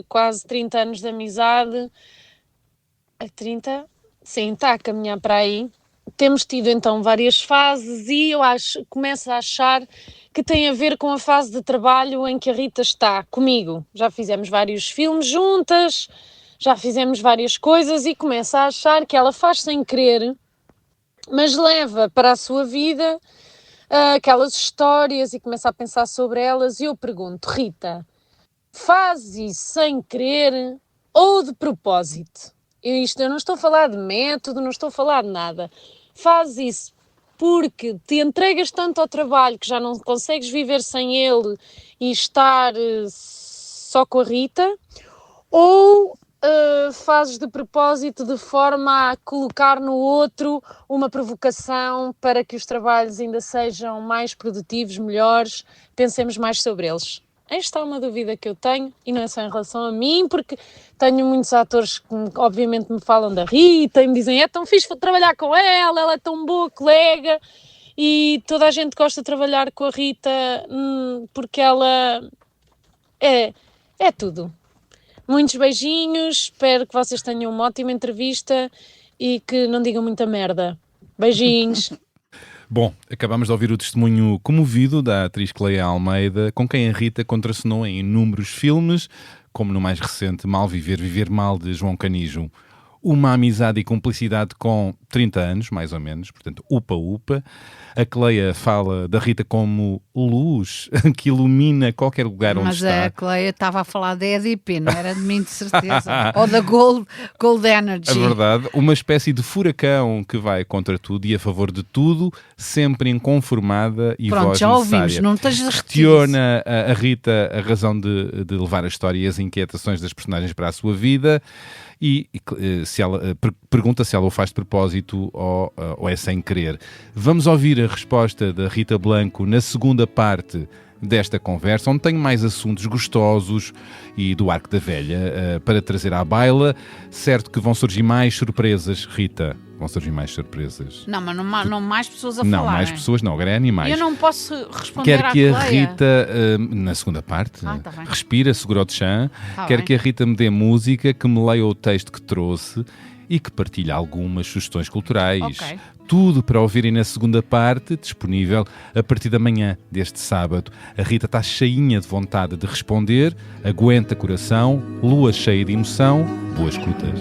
quase 30 anos de amizade, 30? Sim, está a caminhar para aí. Temos tido então várias fases e eu começo a achar que tem a ver com a fase de trabalho em que a Rita está comigo. Já fizemos vários filmes juntas, já fizemos várias coisas e começo a achar que ela faz sem querer, mas leva para a sua vida aquelas histórias e começa a pensar sobre elas e eu pergunto, Rita, faz isso sem querer ou de propósito? Eu não estou a falar de método, não estou a falar de nada. Faz isso porque te entregas tanto ao trabalho que já não consegues viver sem ele e estar só com a Rita, ou fazes de propósito de forma a colocar no outro uma provocação para que os trabalhos ainda sejam mais produtivos, melhores, pensemos mais sobre eles? Esta é uma dúvida que eu tenho e não é só em relação a mim, porque tenho muitos atores que obviamente me falam da Rita e me dizem é tão fixe trabalhar com ela é tão boa colega e toda a gente gosta de trabalhar com a Rita porque ela é tudo. Muitos beijinhos, espero que vocês tenham uma ótima entrevista e que não digam muita merda. Beijinhos! Bom, acabamos de ouvir o testemunho comovido da atriz Cleia Almeida, com quem a Rita contracenou em inúmeros filmes, como no mais recente Mal Viver, Viver Mal, de João Canijo. Uma amizade e cumplicidade com 30 anos, mais ou menos, portanto, upa-upa. A Cleia fala da Rita como luz que ilumina qualquer lugar onde está. Mas a Cleia estava a falar da EDP, não era de mim, de certeza. Ou da Gold Energy. É verdade, uma espécie de furacão que vai contra tudo e a favor de tudo, sempre inconformada e Pronto, voz já necessária. ouvimos, não estejas a repetir Questiona a Rita a razão de levar a história e as inquietações das personagens para a sua vida e se ela, pergunta se ela o faz de propósito ou é sem querer. Vamos ouvir a resposta da Rita Blanco na segunda parte desta conversa, onde tenho mais assuntos gostosos e do arco da velha para trazer à baila. Certo que vão surgir mais surpresas, Rita. Vão surgir mais surpresas. Não, mas não mais pessoas a não, falar. Não, mais pessoas não, agora é animais. Eu não posso responder Quer à que a Cleia. Rita, na segunda parte, tá respira, segura o chão. Tá Quer bem. que a Rita me dê música, que me leia o texto que trouxe e que partilha algumas sugestões culturais. Ok. Tudo para ouvirem na segunda parte, disponível a partir da manhã deste sábado. A Rita está cheinha de vontade de responder, aguenta coração, lua cheia de emoção, boas escutas.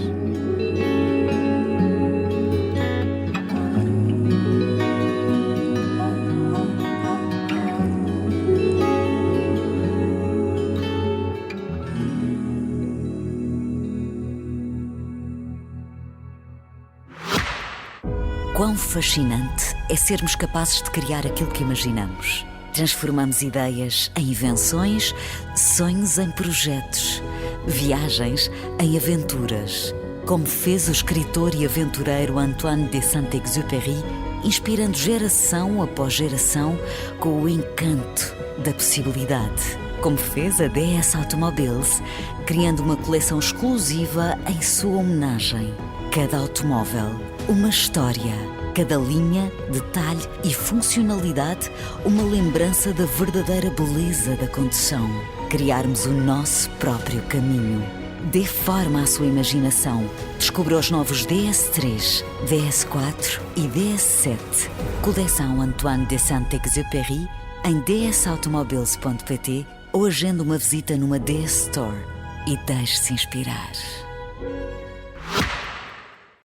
Quão fascinante é sermos capazes de criar aquilo que imaginamos. Transformamos ideias em invenções, sonhos em projetos, viagens em aventuras. Como fez o escritor e aventureiro Antoine de Saint-Exupéry, inspirando geração após geração com o encanto da possibilidade. Como fez a DS Automobiles, criando uma coleção exclusiva em sua homenagem. Cada automóvel, uma história. Cada linha, detalhe e funcionalidade, uma lembrança da verdadeira beleza da condução. Criarmos o nosso próprio caminho. Dê forma à sua imaginação. Descubra os novos DS3, DS4 e DS7. Coleção Antoine de Saint-Exupéry em dsautomobiles.pt ou agende uma visita numa DS Store e deixe-se inspirar.